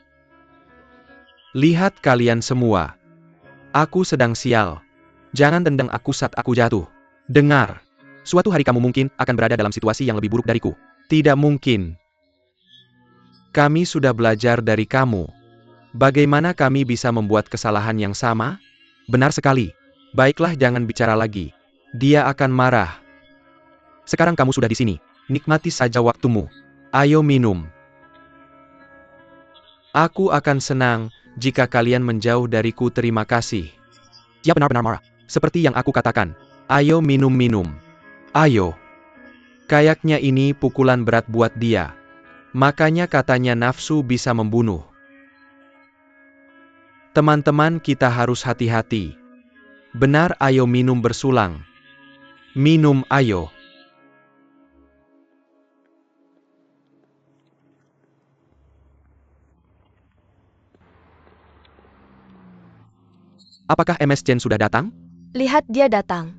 Lihat kalian semua. Aku sedang sial. Jangan tendang aku saat aku jatuh. Dengar. Suatu hari kamu mungkin akan berada dalam situasi yang lebih buruk dariku. Tidak mungkin. Kami sudah belajar dari kamu. Bagaimana kami bisa membuat kesalahan yang sama? Benar sekali. Baiklah, jangan bicara lagi. Dia akan marah. Sekarang kamu sudah di sini. Nikmati saja waktumu. Ayo minum. Aku akan senang jika kalian menjauh dariku. Terima kasih. Dia benar-benar marah. Seperti yang aku katakan. Ayo minum-minum. Ayo. Kayaknya ini pukulan berat buat dia. Makanya katanya nafsu bisa membunuh. Teman-teman, kita harus hati-hati. Benar, ayo minum bersulang. Minum, ayo. Apakah MS Chen sudah datang? Lihat, dia datang.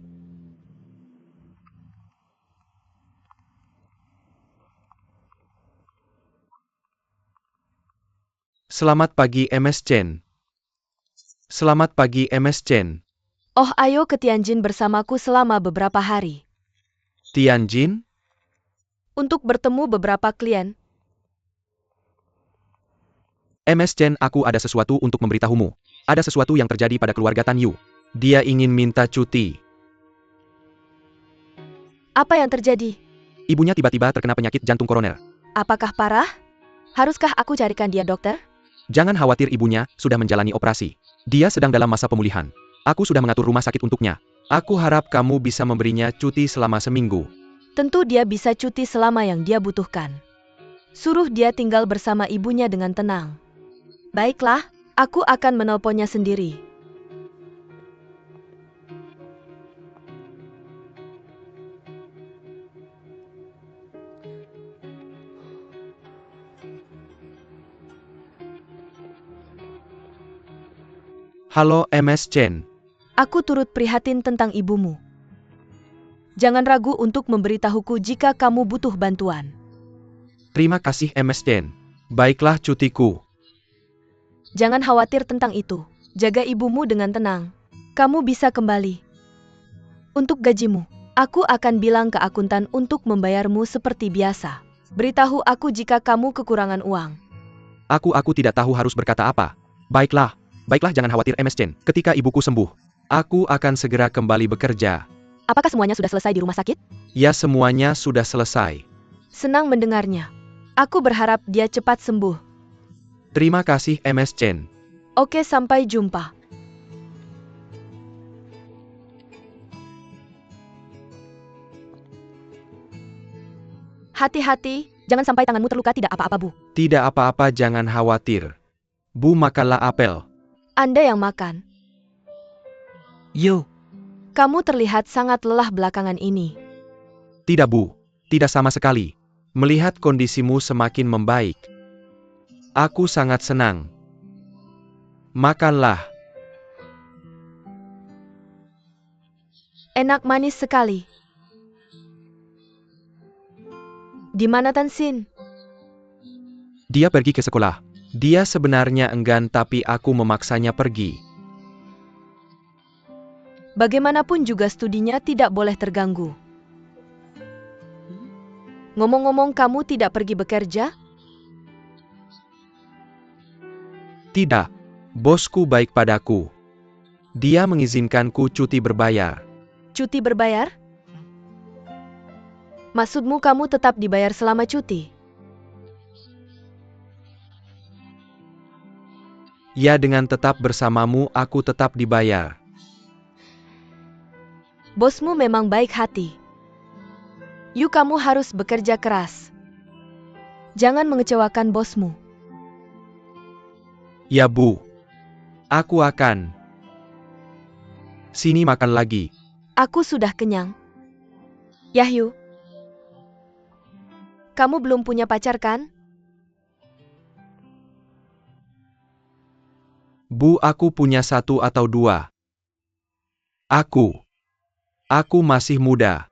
Selamat pagi, MS Chen. Selamat pagi, MS Chen. Oh, ayo ke Tianjin bersamaku selama beberapa hari. Tianjin? Untuk bertemu beberapa klien. MS Chen, aku ada sesuatu untuk memberitahumu. Ada sesuatu yang terjadi pada keluarga Tan Yu. Dia ingin minta cuti. Apa yang terjadi? Ibunya tiba-tiba terkena penyakit jantung koroner. Apakah parah? Haruskah aku carikan dia dokter? Jangan khawatir, ibunya sudah menjalani operasi. Dia sedang dalam masa pemulihan. Aku sudah mengatur rumah sakit untuknya. Aku harap kamu bisa memberinya cuti selama seminggu. Tentu dia bisa cuti selama yang dia butuhkan. Suruh dia tinggal bersama ibunya dengan tenang. Baiklah, aku akan menelponnya sendiri. Halo, MS Chen. Aku turut prihatin tentang ibumu. Jangan ragu untuk memberitahuku jika kamu butuh bantuan. Terima kasih, MS Chen. Baiklah, cutiku. Jangan khawatir tentang itu. Jaga ibumu dengan tenang. Kamu bisa kembali. Untuk gajimu, aku akan bilang ke akuntan untuk membayarmu seperti biasa. Beritahu aku jika kamu kekurangan uang. Aku tidak tahu harus berkata apa. Baiklah, baiklah jangan khawatir MS Chen. Ketika ibuku sembuh, aku akan segera kembali bekerja. Apakah semuanya sudah selesai di rumah sakit? Ya semuanya sudah selesai. Senang mendengarnya. Aku berharap dia cepat sembuh. Terima kasih MS Chen. Oke, sampai jumpa. Hati-hati, jangan sampai tanganmu terluka. Tidak apa-apa, Bu. Tidak apa-apa jangan khawatir. Bu makanlah apel. Anda yang makan. Yo. Kamu terlihat sangat lelah belakangan ini. Tidak Bu, tidak sama sekali. Melihat kondisimu semakin membaik. Aku sangat senang. Makanlah. Enak manis sekali. Di mana Tan Xin? Dia pergi ke sekolah. Dia sebenarnya enggan tapi aku memaksanya pergi. Bagaimanapun juga studinya tidak boleh terganggu. Ngomong-ngomong, kamu tidak pergi bekerja? Tidak. Bosku baik padaku. Dia mengizinkanku cuti berbayar. Cuti berbayar? Maksudmu kamu tetap dibayar selama cuti? Ya dengan tetap bersamamu aku tetap dibayar. Bosmu memang baik hati. Yuk, kamu harus bekerja keras. Jangan mengecewakan bosmu. Ya Bu. Aku akan. Sini makan lagi. Aku sudah kenyang. Yahyu. Kamu belum punya pacar kan? Bu aku punya 1 atau 2. Aku masih muda.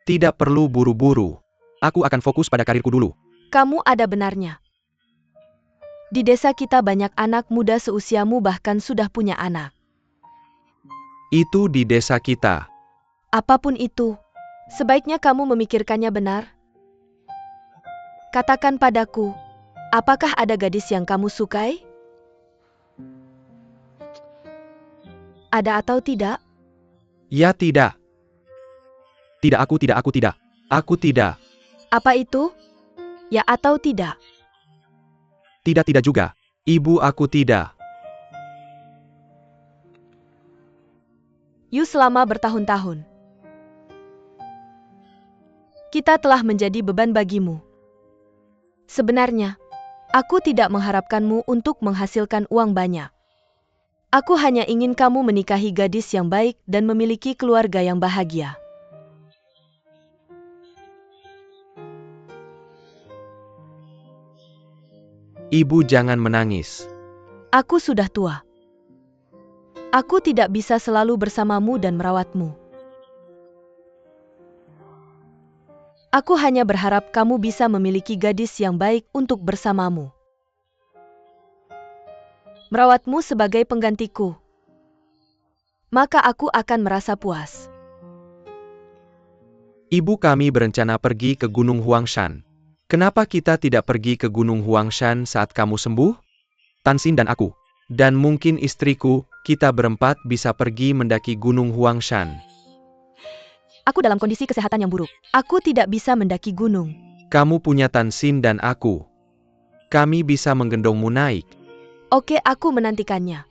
Tidak perlu buru-buru. Aku akan fokus pada karirku dulu. Kamu ada benarnya. Di desa kita banyak anak muda seusiamu bahkan sudah punya anak. Itu di desa kita. Apapun itu, sebaiknya kamu memikirkannya benar. Katakan padaku, apakah ada gadis yang kamu sukai? Ada atau tidak? Ya tidak. Tidak. Aku tidak. Apa itu? Ya atau tidak? Tidak juga. Ibu aku tidak. Yu selama bertahun-tahun. Kita telah menjadi beban bagimu. Sebenarnya, aku tidak mengharapkanmu untuk menghasilkan uang banyak. Aku hanya ingin kamu menikahi gadis yang baik dan memiliki keluarga yang bahagia. Ibu jangan menangis. Aku sudah tua. Aku tidak bisa selalu bersamamu dan merawatmu. Aku hanya berharap kamu bisa memiliki gadis yang baik untuk bersamamu. Merawatmu sebagai penggantiku. Maka aku akan merasa puas. Ibu kami berencana pergi ke Gunung Huangshan. Kenapa kita tidak pergi ke Gunung Huangshan saat kamu sembuh? Tan Xin dan aku. Dan mungkin istriku, kita berempat bisa pergi mendaki Gunung Huangshan. Aku dalam kondisi kesehatan yang buruk. Aku tidak bisa mendaki gunung. Kamu punya Tan Xin dan aku. Kami bisa menggendongmu naik. Oke, aku menantikannya.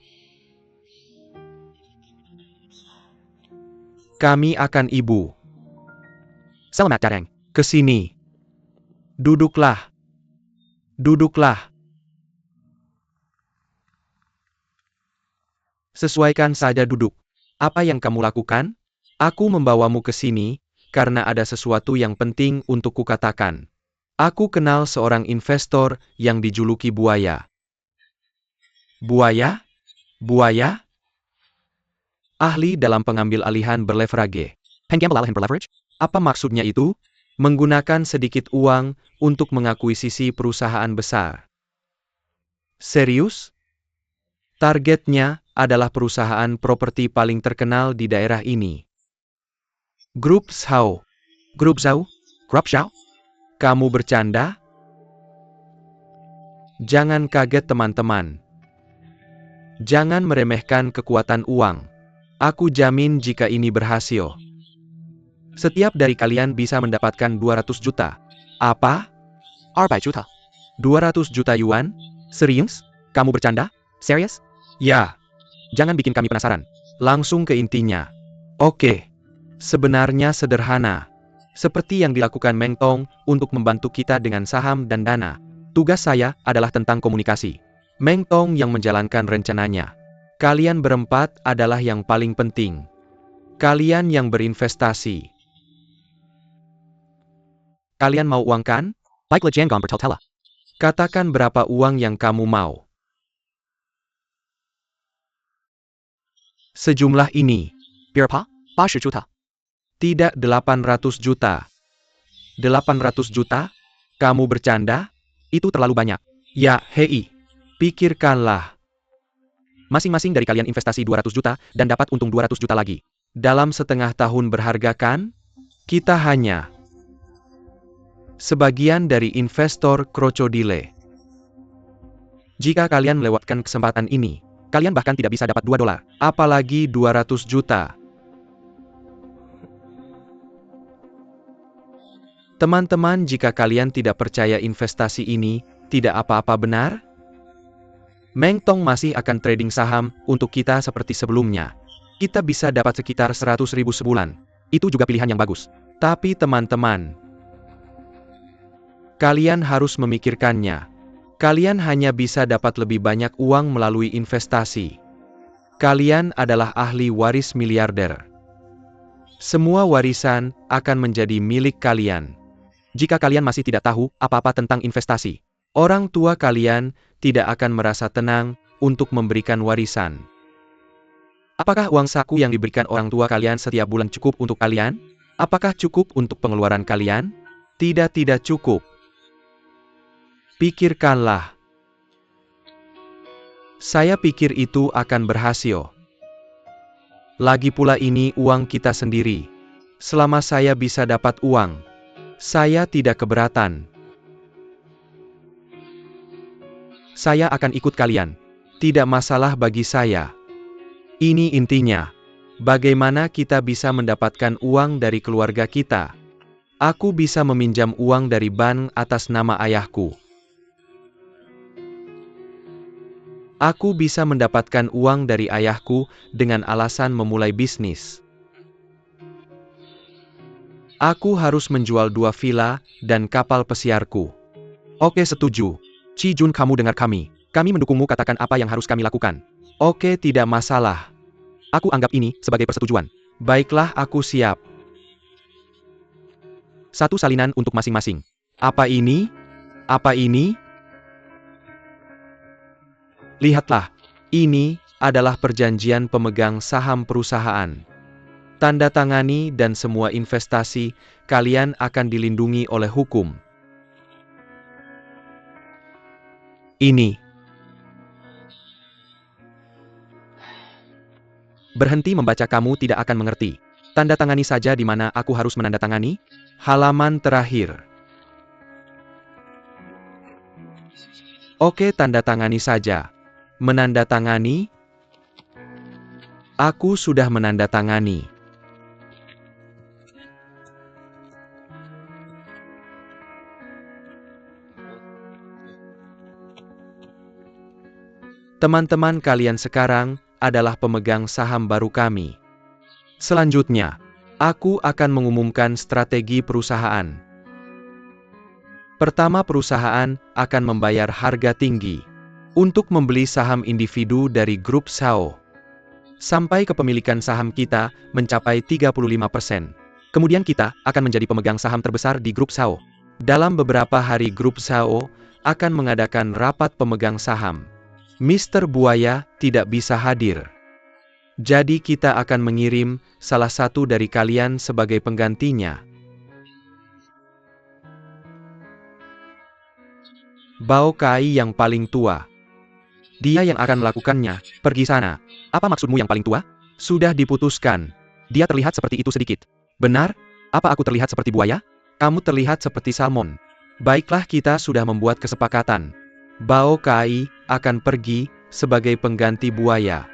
Kami akan ibu. Selamat datang. Ke sini. Duduklah. Duduklah. Sesuaikan saja duduk. Apa yang kamu lakukan? Aku membawamu ke sini, karena ada sesuatu yang penting untuk kukatakan. Aku kenal seorang investor yang dijuluki buaya. Buaya? Buaya? Ahli dalam pengambil alihan berleverage. Penggambil alihan berleverage? Apa maksudnya itu? Menggunakan sedikit uang untuk mengakuisisi perusahaan besar. Serius? Targetnya adalah perusahaan properti paling terkenal di daerah ini. Grup Zhao. Grup Zhao? Grup Zhao? Kamu bercanda? Jangan kaget teman-teman. Jangan meremehkan kekuatan uang. Aku jamin jika ini berhasil. Setiap dari kalian bisa mendapatkan 200 juta. Apa? 200 juta. 200 juta yuan? Serius? Kamu bercanda? Serius? Ya. Jangan bikin kami penasaran. Langsung ke intinya. Oke. Sebenarnya sederhana. Seperti yang dilakukan Meng Tong untuk membantu kita dengan saham dan dana. Tugas saya adalah tentang komunikasi. Meng Tong yang menjalankan rencananya. Kalian berempat adalah yang paling penting. Kalian yang berinvestasi. Kalian mau uang kan? Baiklah Jianggong bertela-tela. Katakan berapa uang yang kamu mau. Sejumlah ini. Berapa? 80 juta. Tidak 800 juta. 800 juta? Kamu bercanda? Itu terlalu banyak. Ya, hei. Pikirkanlah. Masing-masing dari kalian investasi 200 juta dan dapat untung 200 juta lagi. Dalam setengah tahun berharga kan? Kita hanya sebagian dari investor krokodile. Jika kalian melewatkan kesempatan ini, kalian bahkan tidak bisa dapat $2. Apalagi 200 juta. Teman-teman, jika kalian tidak percaya investasi ini, tidak apa-apa benar? Meng Tong masih akan trading saham untuk kita seperti sebelumnya. Kita bisa dapat sekitar 100.000 sebulan. Itu juga pilihan yang bagus. Tapi teman-teman, kalian harus memikirkannya. Kalian hanya bisa dapat lebih banyak uang melalui investasi. Kalian adalah ahli waris miliarder. Semua warisan akan menjadi milik kalian. Jika kalian masih tidak tahu apa-apa tentang investasi, orang tua kalian tidak akan merasa tenang untuk memberikan warisan. Apakah uang saku yang diberikan orang tua kalian setiap bulan cukup untuk kalian? Apakah cukup untuk pengeluaran kalian? Tidak cukup. Pikirkanlah. Saya pikir itu akan berhasil. Lagi pula ini uang kita sendiri. Selama saya bisa dapat uang, saya tidak keberatan. saya akan ikut kalian. Tidak masalah bagi saya. Ini intinya. Bagaimana kita bisa mendapatkan uang dari keluarga kita? Aku bisa meminjam uang dari bank atas nama ayahku. Aku bisa mendapatkan uang dari ayahku dengan alasan memulai bisnis. Aku harus menjual 2 villa dan kapal pesiarku. Oke, setuju. Chi Jun, kamu dengar kami. Kami mendukungmu, katakan apa yang harus kami lakukan. Oke, tidak masalah. Aku anggap ini sebagai persetujuan. Baiklah, aku siap. 1 salinan untuk masing-masing. Apa ini? Apa ini? Lihatlah. Ini adalah perjanjian pemegang saham perusahaan. Tanda tangani dan semua investasi kalian akan dilindungi oleh hukum. Ini. Berhenti membaca, kamu tidak akan mengerti. Tanda tangani saja. Di mana aku harus menandatangani? Halaman terakhir. Oke, tanda tangani saja. Menandatangani? Aku sudah menandatangani. Teman-teman kalian sekarang adalah pemegang saham baru kami. Selanjutnya, aku akan mengumumkan strategi perusahaan. Pertama, perusahaan akan membayar harga tinggi untuk membeli saham individu dari grup SAO. Sampai kepemilikan saham kita mencapai 35%. Kemudian kita akan menjadi pemegang saham terbesar di grup SAO. Dalam beberapa hari grup SAO akan mengadakan rapat pemegang saham. Mr. Buaya tidak bisa hadir. Jadi kita akan mengirim salah satu dari kalian sebagai penggantinya. Bao Kai yang paling tua. Dia yang akan melakukannya. Pergi sana. Apa maksudmu yang paling tua? Sudah diputuskan. Dia terlihat seperti itu sedikit. Benar? Apa aku terlihat seperti buaya? Kamu terlihat seperti salmon. Baiklah, kita sudah membuat kesepakatan. Bao Kai akan pergi sebagai pengganti buaya.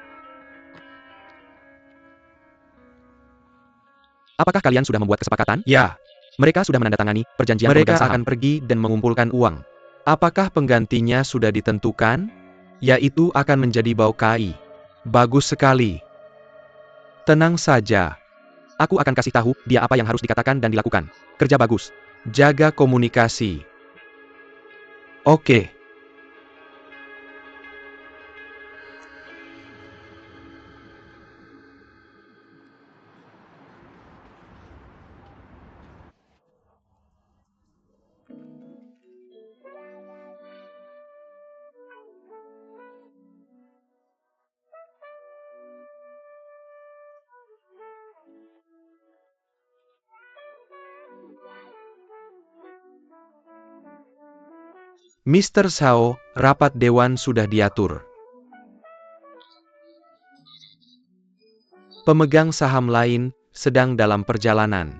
Apakah kalian sudah membuat kesepakatan? Ya, Mereka sudah menandatangani perjanjian mereka pemegang saham. akan pergi dan mengumpulkan uang. Apakah penggantinya sudah ditentukan? Yaitu akan menjadi Baukai. Bagus sekali. Tenang saja. Aku akan kasih tahu dia apa yang harus dikatakan dan dilakukan. Kerja bagus. Jaga komunikasi. Oke. Mr. Shao, rapat dewan sudah diatur. Pemegang saham lain sedang dalam perjalanan.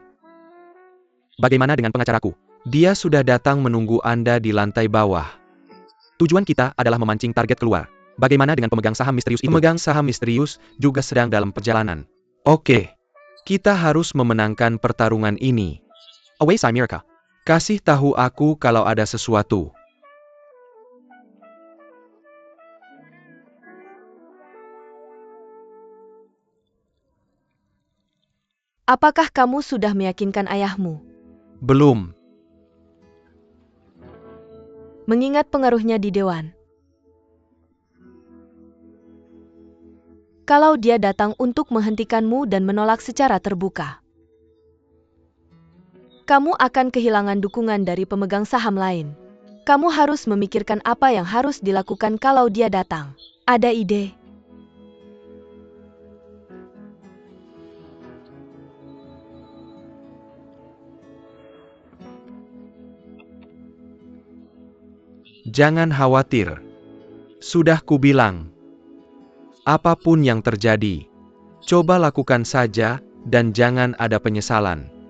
Bagaimana dengan pengacaraku? Dia sudah datang menunggu Anda di lantai bawah. Tujuan kita adalah memancing target keluar. Bagaimana dengan pemegang saham misterius itu? Pemegang saham misterius juga sedang dalam perjalanan. Oke. Kita harus memenangkan pertarungan ini. Away America. Kasih tahu aku kalau ada sesuatu. Apakah kamu sudah meyakinkan ayahmu? Belum. Mengingat pengaruhnya di dewan. Kalau dia datang untuk menghentikanmu dan menolak secara terbuka, kamu akan kehilangan dukungan dari pemegang saham lain. Kamu harus memikirkan apa yang harus dilakukan kalau dia datang. Ada ide? Jangan khawatir. Sudah kubilang. Apapun yang terjadi, coba lakukan saja dan jangan ada penyesalan.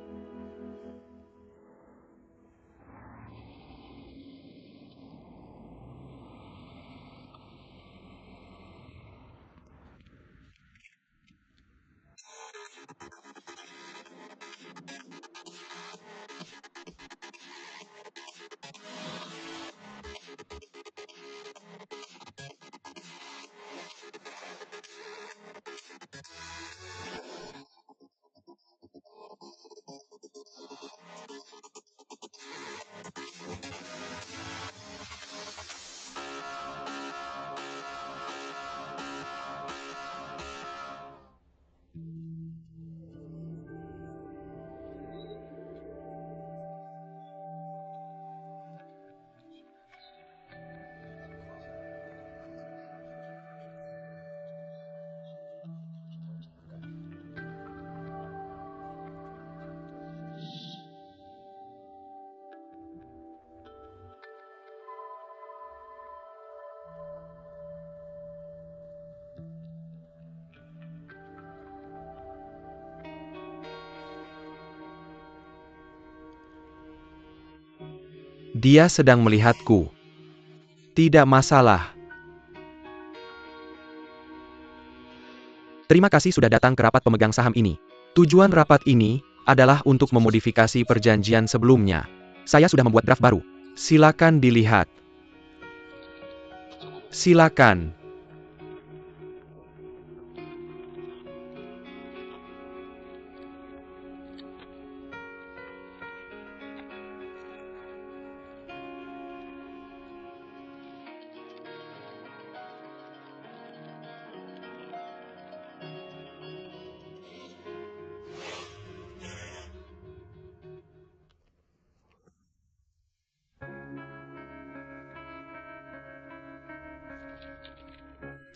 Dia sedang melihatku. Tidak masalah. Terima kasih sudah datang ke rapat pemegang saham ini. Tujuan rapat ini adalah untuk memodifikasi perjanjian sebelumnya. Saya sudah membuat draft baru. Silakan dilihat. Silakan.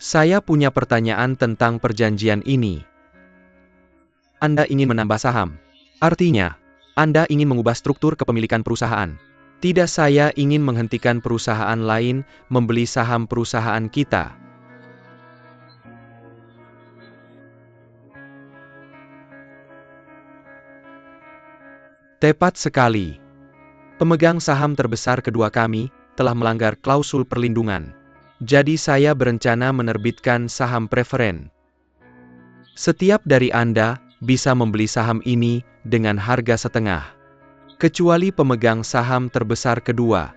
Saya punya pertanyaan tentang perjanjian ini. Anda ingin menambah saham. Artinya, Anda ingin mengubah struktur kepemilikan perusahaan. Tidak, saya ingin menghentikan perusahaan lain membeli saham perusahaan kita. Tepat sekali. Pemegang saham terbesar kedua kami telah melanggar klausul perlindungan. Jadi saya berencana menerbitkan saham preferen. Setiap dari Anda bisa membeli saham ini dengan harga setengah. Kecuali pemegang saham terbesar kedua.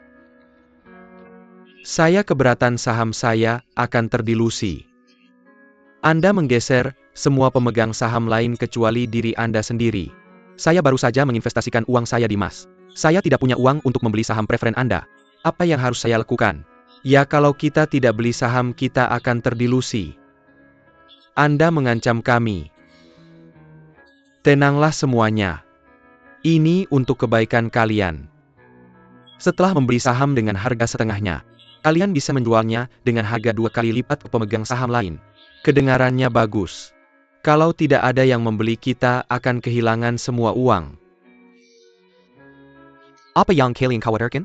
Saya keberatan saham saya akan terdilusi. Anda menggeser semua pemegang saham lain kecuali diri Anda sendiri. Saya baru saja menginvestasikan uang saya di emas. Saya tidak punya uang untuk membeli saham preferen Anda. Apa yang harus saya lakukan? Ya, kalau kita tidak beli saham, kita akan terdilusi. Anda mengancam kami. Tenanglah semuanya. Ini untuk kebaikan kalian. Setelah membeli saham dengan harga setengahnya, kalian bisa menjualnya dengan harga 2 kali lipat ke pemegang saham lain. Kedengarannya bagus. Kalau tidak ada yang membeli, kita akan kehilangan semua uang. Apa yang kalian khawatirkan?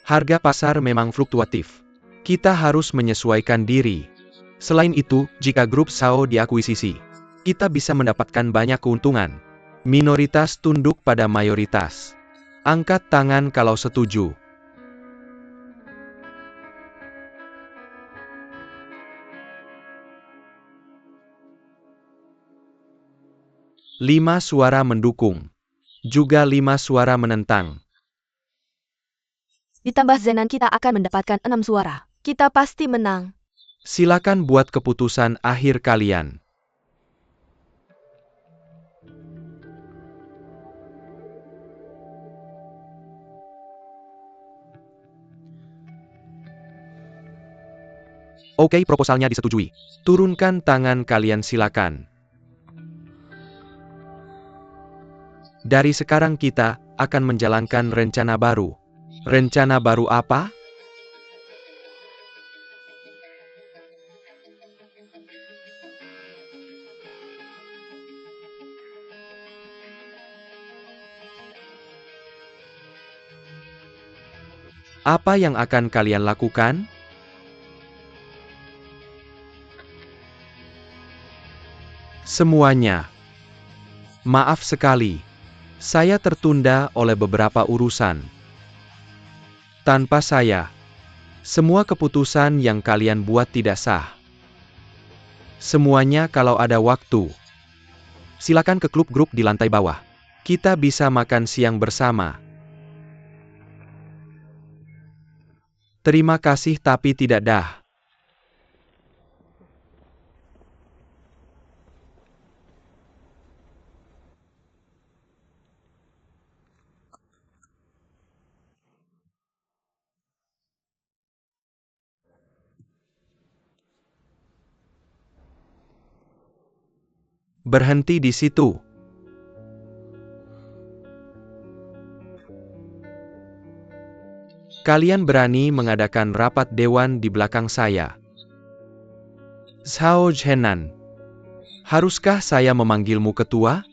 Harga pasar memang fluktuatif. Kita harus menyesuaikan diri. Selain itu, jika grup SAO diakuisisi, kita bisa mendapatkan banyak keuntungan. Minoritas tunduk pada mayoritas. Angkat tangan kalau setuju. Lima suara mendukung. Juga 5 suara menentang. Ditambah Zenan, kita akan mendapatkan 6 suara. Kita pasti menang. Silakan buat keputusan akhir kalian. Oke, proposalnya disetujui. Turunkan tangan kalian, silakan. Dari sekarang kita akan menjalankan rencana baru. Rencana baru apa? Apa yang akan kalian lakukan? Semuanya. Maaf sekali. Saya tertunda oleh beberapa urusan. Tanpa saya, semua keputusan yang kalian buat tidak sah. Semuanya, kalau ada waktu, silakan ke klub grup di lantai bawah. Kita bisa makan siang bersama. Terima kasih, tapi tidak dah. Berhenti di situ. Kalian berani mengadakan rapat dewan di belakang saya. Zhao Zhenan, haruskah saya memanggilmu ketua?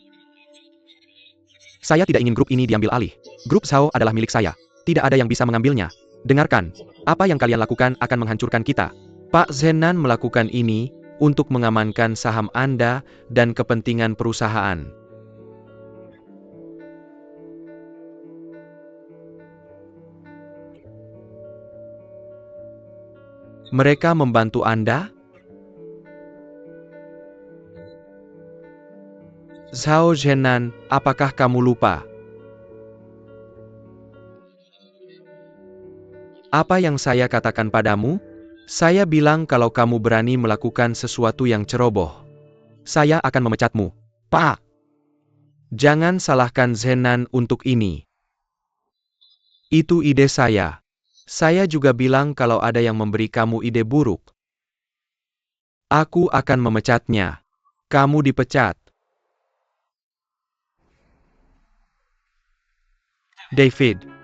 Saya tidak ingin grup ini diambil alih. Grup SAO adalah milik saya. Tidak ada yang bisa mengambilnya. Dengarkan, apa yang kalian lakukan akan menghancurkan kita. Pak Zhenan melakukan ini untuk mengamankan saham Anda dan kepentingan perusahaan. Mereka membantu Anda? Zhao Zhenan, apakah kamu lupa? Apa yang saya katakan padamu? Saya bilang kalau kamu berani melakukan sesuatu yang ceroboh, Saya akan memecatmu. Pak. Jangan salahkan Zhenan untuk ini. Itu ide saya. Saya juga bilang kalau ada yang memberi kamu ide buruk, aku akan memecatnya. Kamu dipecat. David.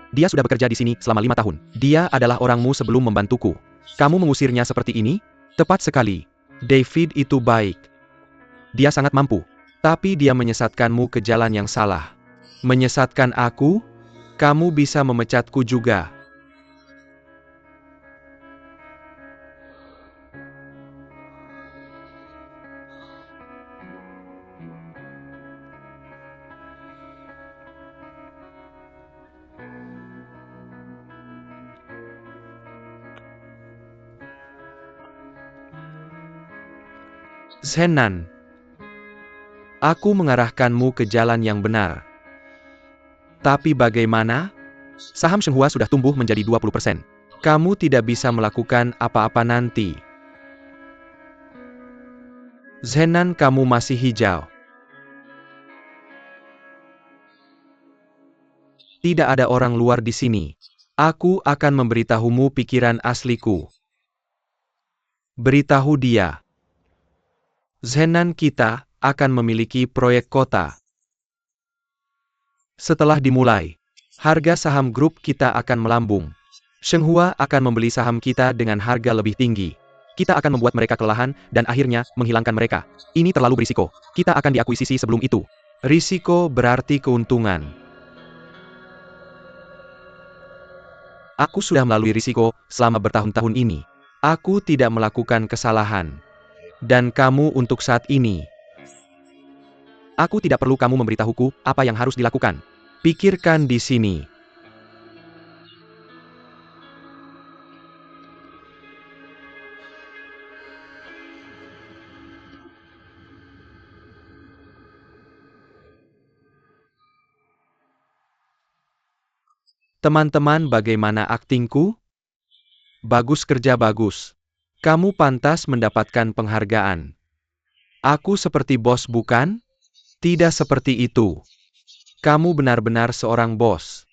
Dia sudah bekerja di sini selama 5 tahun. Dia adalah orangmu sebelum membantuku. Kamu mengusirnya seperti ini? Tepat sekali. David itu baik. Dia sangat mampu. Tapi dia menyesatkanmu ke jalan yang salah. Menyesatkan aku? Kamu bisa memecatku juga. Zenan, aku mengarahkanmu ke jalan yang benar. Tapi bagaimana? Saham Shenghua sudah tumbuh menjadi 20%. Kamu tidak bisa melakukan apa-apa nanti. Zenan, kamu masih hijau. Tidak ada orang luar di sini. Aku akan memberitahumu pikiran asliku. Beritahu dia. Zenan, kita akan memiliki proyek kota. Setelah dimulai, harga saham grup kita akan melambung. Shenghua akan membeli saham kita dengan harga lebih tinggi. Kita akan membuat mereka kelelahan, dan akhirnya, menghilangkan mereka. Ini terlalu berisiko. Kita akan diakuisisi sebelum itu. Risiko berarti keuntungan. Aku sudah melalui risiko selama bertahun-tahun ini. Aku tidak melakukan kesalahan. Dan kamu untuk saat ini. Aku tidak perlu kamu memberitahuku apa yang harus dilakukan. Pikirkan di sini. Teman-teman, bagaimana aktingku? Bagus, kerja bagus. Kamu pantas mendapatkan penghargaan. Aku seperti bos, bukan? Tidak seperti itu. Kamu benar-benar seorang bos.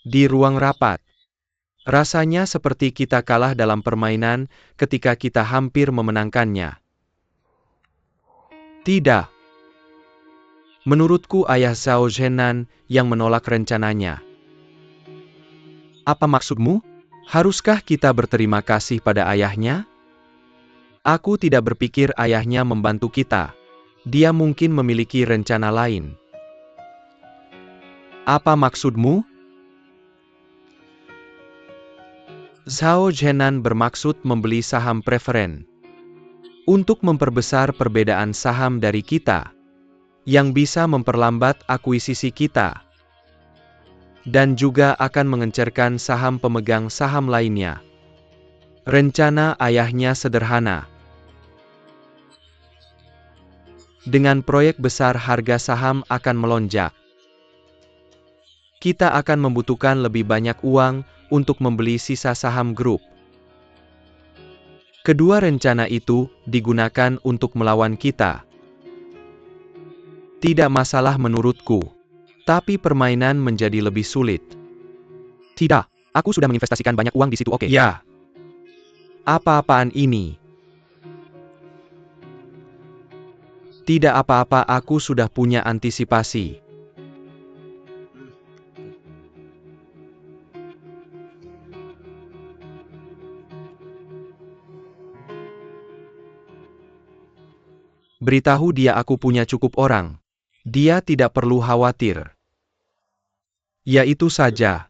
Di ruang rapat. Rasanya seperti kita kalah dalam permainan ketika kita hampir memenangkannya. Tidak. Menurutku ayah Zhao Zhenan yang menolak rencananya. Apa maksudmu? Haruskah kita berterima kasih pada ayahnya? Aku tidak berpikir ayahnya membantu kita. Dia mungkin memiliki rencana lain. Apa maksudmu? Zhao Zhenan bermaksud membeli saham preferen. Untuk memperbesar perbedaan saham dari kita. Yang bisa memperlambat akuisisi kita. Dan juga akan mengencerkan saham pemegang saham lainnya. Rencana ayahnya sederhana. Dengan proyek besar harga saham akan melonjak. Kita akan membutuhkan lebih banyak uang untuk membeli sisa saham grup. Kedua rencana itu digunakan untuk melawan kita. Tidak masalah menurutku. Tapi permainan menjadi lebih sulit. Tidak, aku sudah menginvestasikan banyak uang di situ, oke? Ya. Apa-apaan ini? Tidak apa-apa, aku sudah punya antisipasi. Beritahu dia aku punya cukup orang. Dia tidak perlu khawatir. Ya itu saja.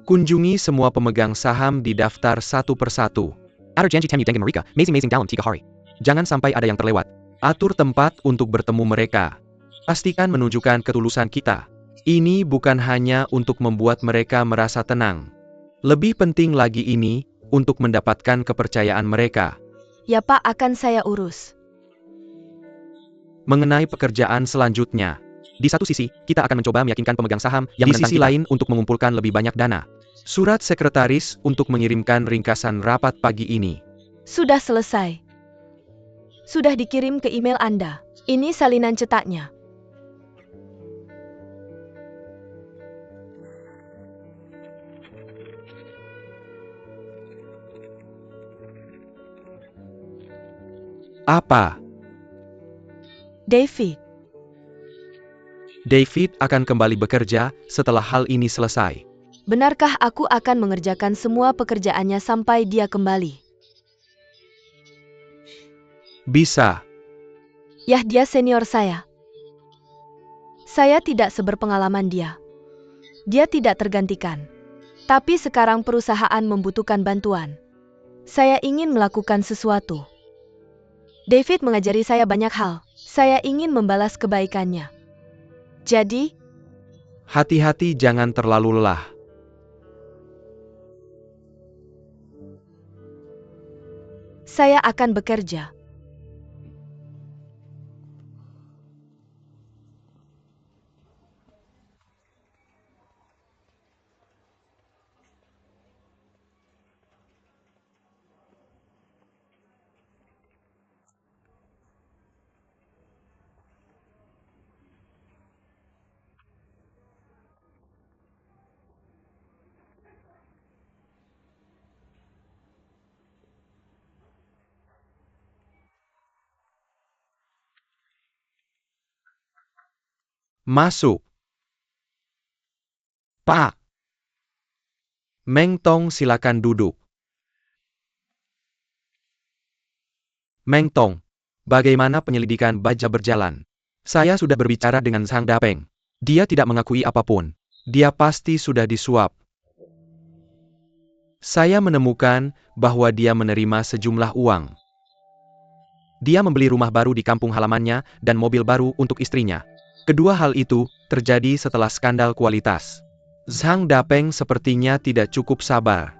Kunjungi semua pemegang saham di daftar satu persatu. Ada janji Temu dengan mereka, amazing dalam 3 hari. Jangan sampai ada yang terlewat. Atur tempat untuk bertemu mereka. Pastikan menunjukkan ketulusan kita. Ini bukan hanya untuk membuat mereka merasa tenang. Lebih penting lagi ini, untuk mendapatkan kepercayaan mereka. Ya Pak, akan saya urus. Mengenai pekerjaan selanjutnya. Di satu sisi, kita akan mencoba meyakinkan pemegang saham yang Di menentang sisi kita. lain untuk mengumpulkan lebih banyak dana. Surat sekretaris untuk mengirimkan ringkasan rapat pagi ini. Sudah selesai. Sudah dikirim ke email Anda. Ini salinan cetaknya. Apa? David. David akan kembali bekerja setelah hal ini selesai. Benarkah aku akan mengerjakan semua pekerjaannya sampai dia kembali? Bisa. Yah, dia senior saya. Saya tidak seberpengalaman dia. Dia tidak tergantikan. Tapi sekarang perusahaan membutuhkan bantuan. Saya ingin melakukan sesuatu. David mengajari saya banyak hal. Saya ingin membalas kebaikannya. Jadi, Hati-hati jangan terlalu lelah. saya akan bekerja. Masuk. Pak. Meng Tong, silakan duduk. Meng Tong, bagaimana penyelidikan baja berjalan? Saya sudah berbicara dengan Zhang Dapeng. Dia tidak mengakui apapun. Dia pasti sudah disuap. Saya menemukan bahwa dia menerima sejumlah uang. Dia membeli rumah baru di kampung halamannya dan mobil baru untuk istrinya. Kedua hal itu terjadi setelah skandal kualitas. Zhang Dapeng sepertinya tidak cukup sabar.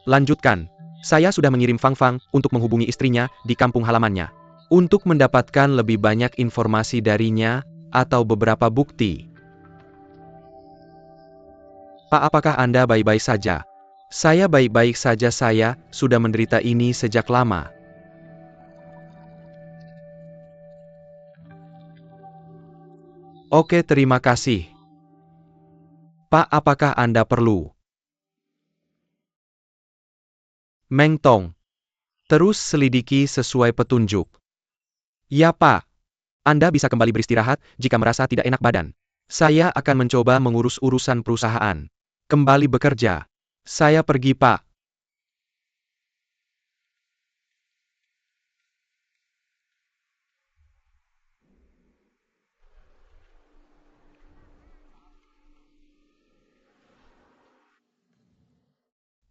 Lanjutkan. Saya sudah mengirim Fang Fang untuk menghubungi istrinya di kampung halamannya. Untuk mendapatkan lebih banyak informasi darinya atau beberapa bukti. Pak, apakah Anda baik-baik saja? Saya baik-baik saja, saya sudah menderita ini sejak lama. Oke, terima kasih. Pak, apakah Anda perlu? Meng Tong, terus selidiki sesuai petunjuk. Ya, Pak. Anda bisa kembali beristirahat jika merasa tidak enak badan. Saya akan mencoba mengurus urusan perusahaan. Kembali bekerja. Saya pergi, Pak.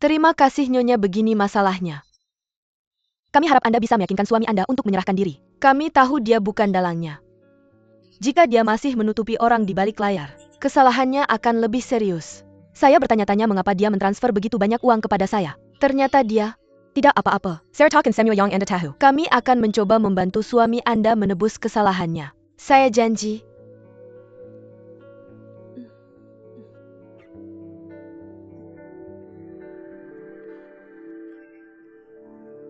Terima kasih Nyonya, begini masalahnya. Kami harap Anda bisa meyakinkan suami Anda untuk menyerahkan diri. Kami tahu dia bukan dalangnya. Jika dia masih menutupi orang di balik layar, kesalahannya akan lebih serius. Saya bertanya-tanya mengapa dia mentransfer begitu banyak uang kepada saya. Ternyata dia tidak apa-apa. Sarah Talk and Samuel Young and Tahu. Kami akan mencoba membantu suami Anda menebus kesalahannya. Saya janji.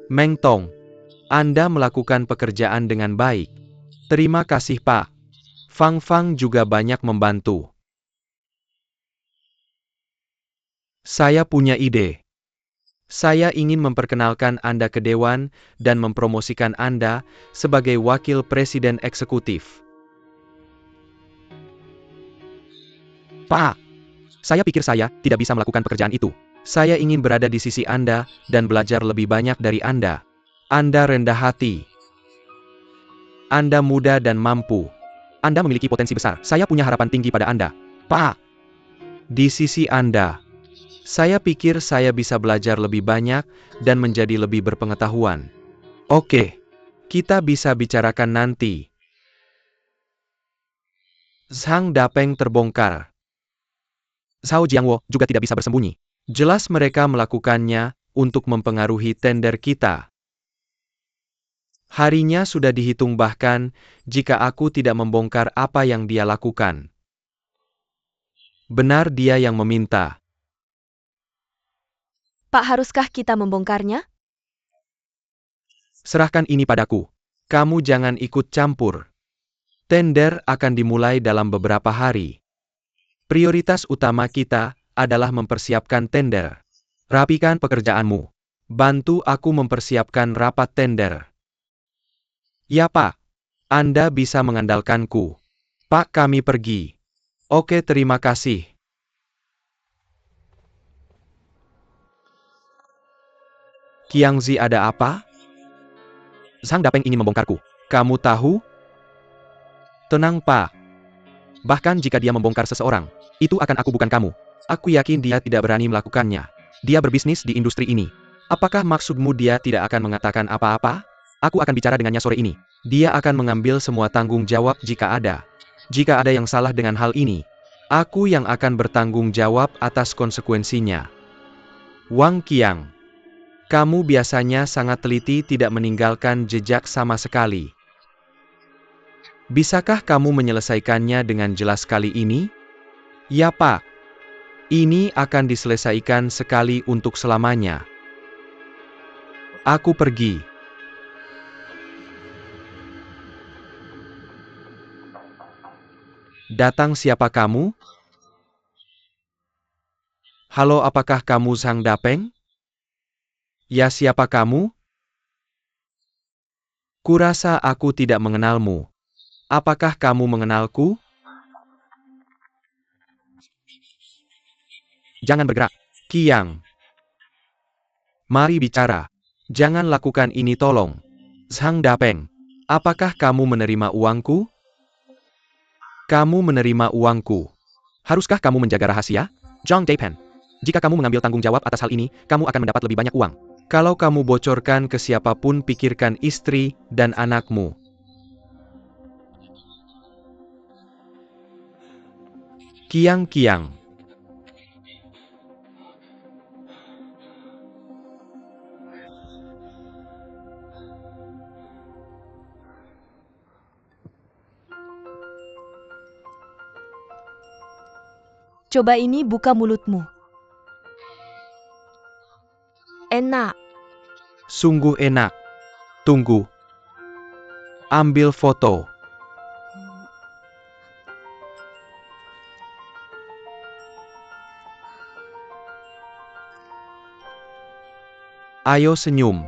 Meng Tong, Anda melakukan pekerjaan dengan baik. Terima kasih, Pak. Fang Fang juga banyak membantu. Saya punya ide. Saya ingin memperkenalkan Anda ke Dewan dan mempromosikan Anda sebagai Wakil Presiden Eksekutif. Pak, saya pikir saya tidak bisa melakukan pekerjaan itu. Saya ingin berada di sisi Anda dan belajar lebih banyak dari Anda. Anda rendah hati. Anda muda dan mampu. Anda memiliki potensi besar. Saya punya harapan tinggi pada Anda. Pak, di sisi Anda, saya pikir saya bisa belajar lebih banyak dan menjadi lebih berpengetahuan. Oke, kita bisa bicarakan nanti. Zhang Dapeng terbongkar. Zhao Jiangwo juga tidak bisa bersembunyi. Jelas mereka melakukannya untuk mempengaruhi tender kita. Harinya sudah dihitung, bahkan jika aku tidak membongkar apa yang dia lakukan. Benar, dia yang meminta. Pak, haruskah kita membongkarnya? Serahkan ini padaku. Kamu jangan ikut campur. Tender akan dimulai dalam beberapa hari. Prioritas utama kita adalah mempersiapkan tender. Rapikan pekerjaanmu. Bantu aku mempersiapkan rapat tender. Ya, Pak. Anda bisa mengandalkanku. Pak, kami pergi. Oke, terima kasih. Qiangzi, ada apa? Zhang Dapeng ingin membongkarku. Kamu tahu? Tenang, Pak. Bahkan jika dia membongkar seseorang, itu akan aku, bukan kamu. Aku yakin dia tidak berani melakukannya. Dia berbisnis di industri ini. Apakah maksudmu dia tidak akan mengatakan apa-apa? Aku akan bicara dengannya sore ini. Dia akan mengambil semua tanggung jawab jika ada. Jika ada yang salah dengan hal ini, aku yang akan bertanggung jawab atas konsekuensinya. Wang Qiang, kamu biasanya sangat teliti, tidak meninggalkan jejak sama sekali. Bisakah kamu menyelesaikannya dengan jelas kali ini? Ya Pak. Ini akan diselesaikan sekali untuk selamanya. Aku pergi. Datang siapa kamu? Halo, apakah kamu Zhang Dapeng? Ya, siapa kamu? Kurasa aku tidak mengenalmu. Apakah kamu mengenalku? Jangan bergerak. Qiang. Mari bicara. Jangan lakukan ini tolong. Zhang Dapeng, apakah kamu menerima uangku? Kamu menerima uangku. Haruskah kamu menjaga rahasia? Zhang Dapeng, jika kamu mengambil tanggung jawab atas hal ini, kamu akan mendapat lebih banyak uang. Kalau kamu bocorkan ke siapapun, pikirkan istri dan anakmu. Qiang. Coba ini, buka mulutmu. Enak. Sungguh enak. Tunggu. Ambil foto. Ayo senyum.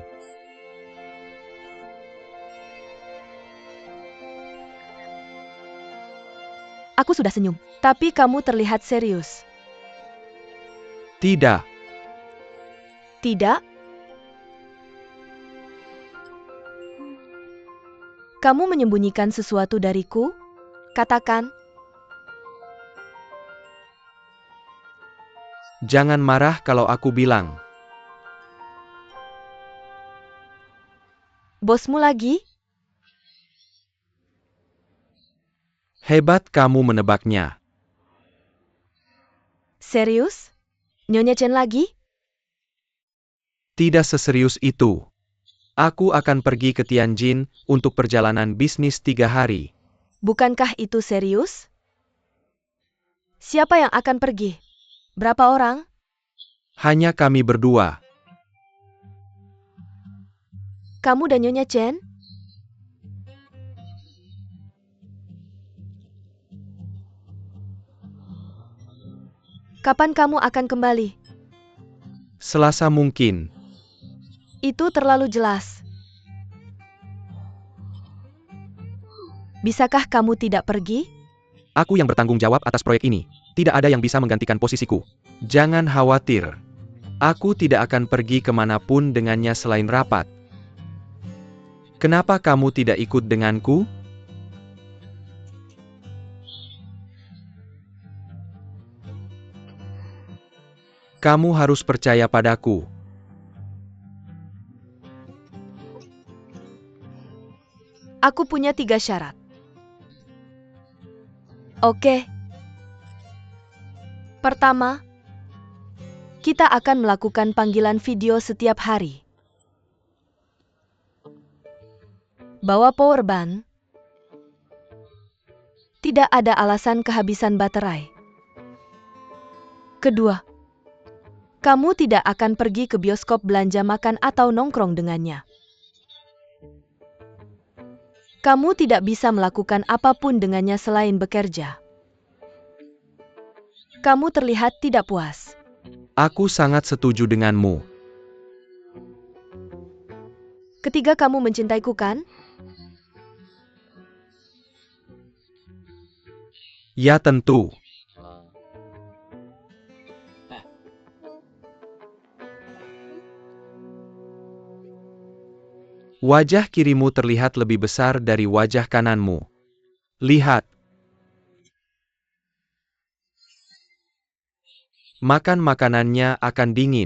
Aku sudah senyum, tapi kamu terlihat serius. Tidak. Tidak? Kamu menyembunyikan sesuatu dariku? Katakan. Jangan marah kalau aku bilang. Bosmu lagi? Hebat kamu menebaknya. Serius? Nyonya Chen lagi? Tidak seserius itu. Aku akan pergi ke Tianjin untuk perjalanan bisnis 3 hari. Bukankah itu serius? Siapa yang akan pergi? Berapa orang? Hanya kami berdua. Kamu dan Nyonya Chen? Kapan kamu akan kembali? Selasa mungkin. Itu terlalu jelas. Bisakah kamu tidak pergi? Aku yang bertanggung jawab atas proyek ini. Tidak ada yang bisa menggantikan posisiku. Jangan khawatir. Aku tidak akan pergi kemanapun dengannya selain rapat. Kenapa kamu tidak ikut denganku? Kamu harus percaya padaku. Aku punya 3 syarat. Oke. Pertama, kita akan melakukan panggilan video setiap hari. Bawa power bank. Tidak ada alasan kehabisan baterai. Kedua, kamu tidak akan pergi ke bioskop, belanja makan atau nongkrong dengannya. Kamu tidak bisa melakukan apapun dengannya selain bekerja. Kamu terlihat tidak puas. Aku sangat setuju denganmu. Ketiga, kamu mencintaiku, kan? Ya tentu. Wajah kirimu terlihat lebih besar dari wajah kananmu. Lihat. Makan makanannya akan dingin.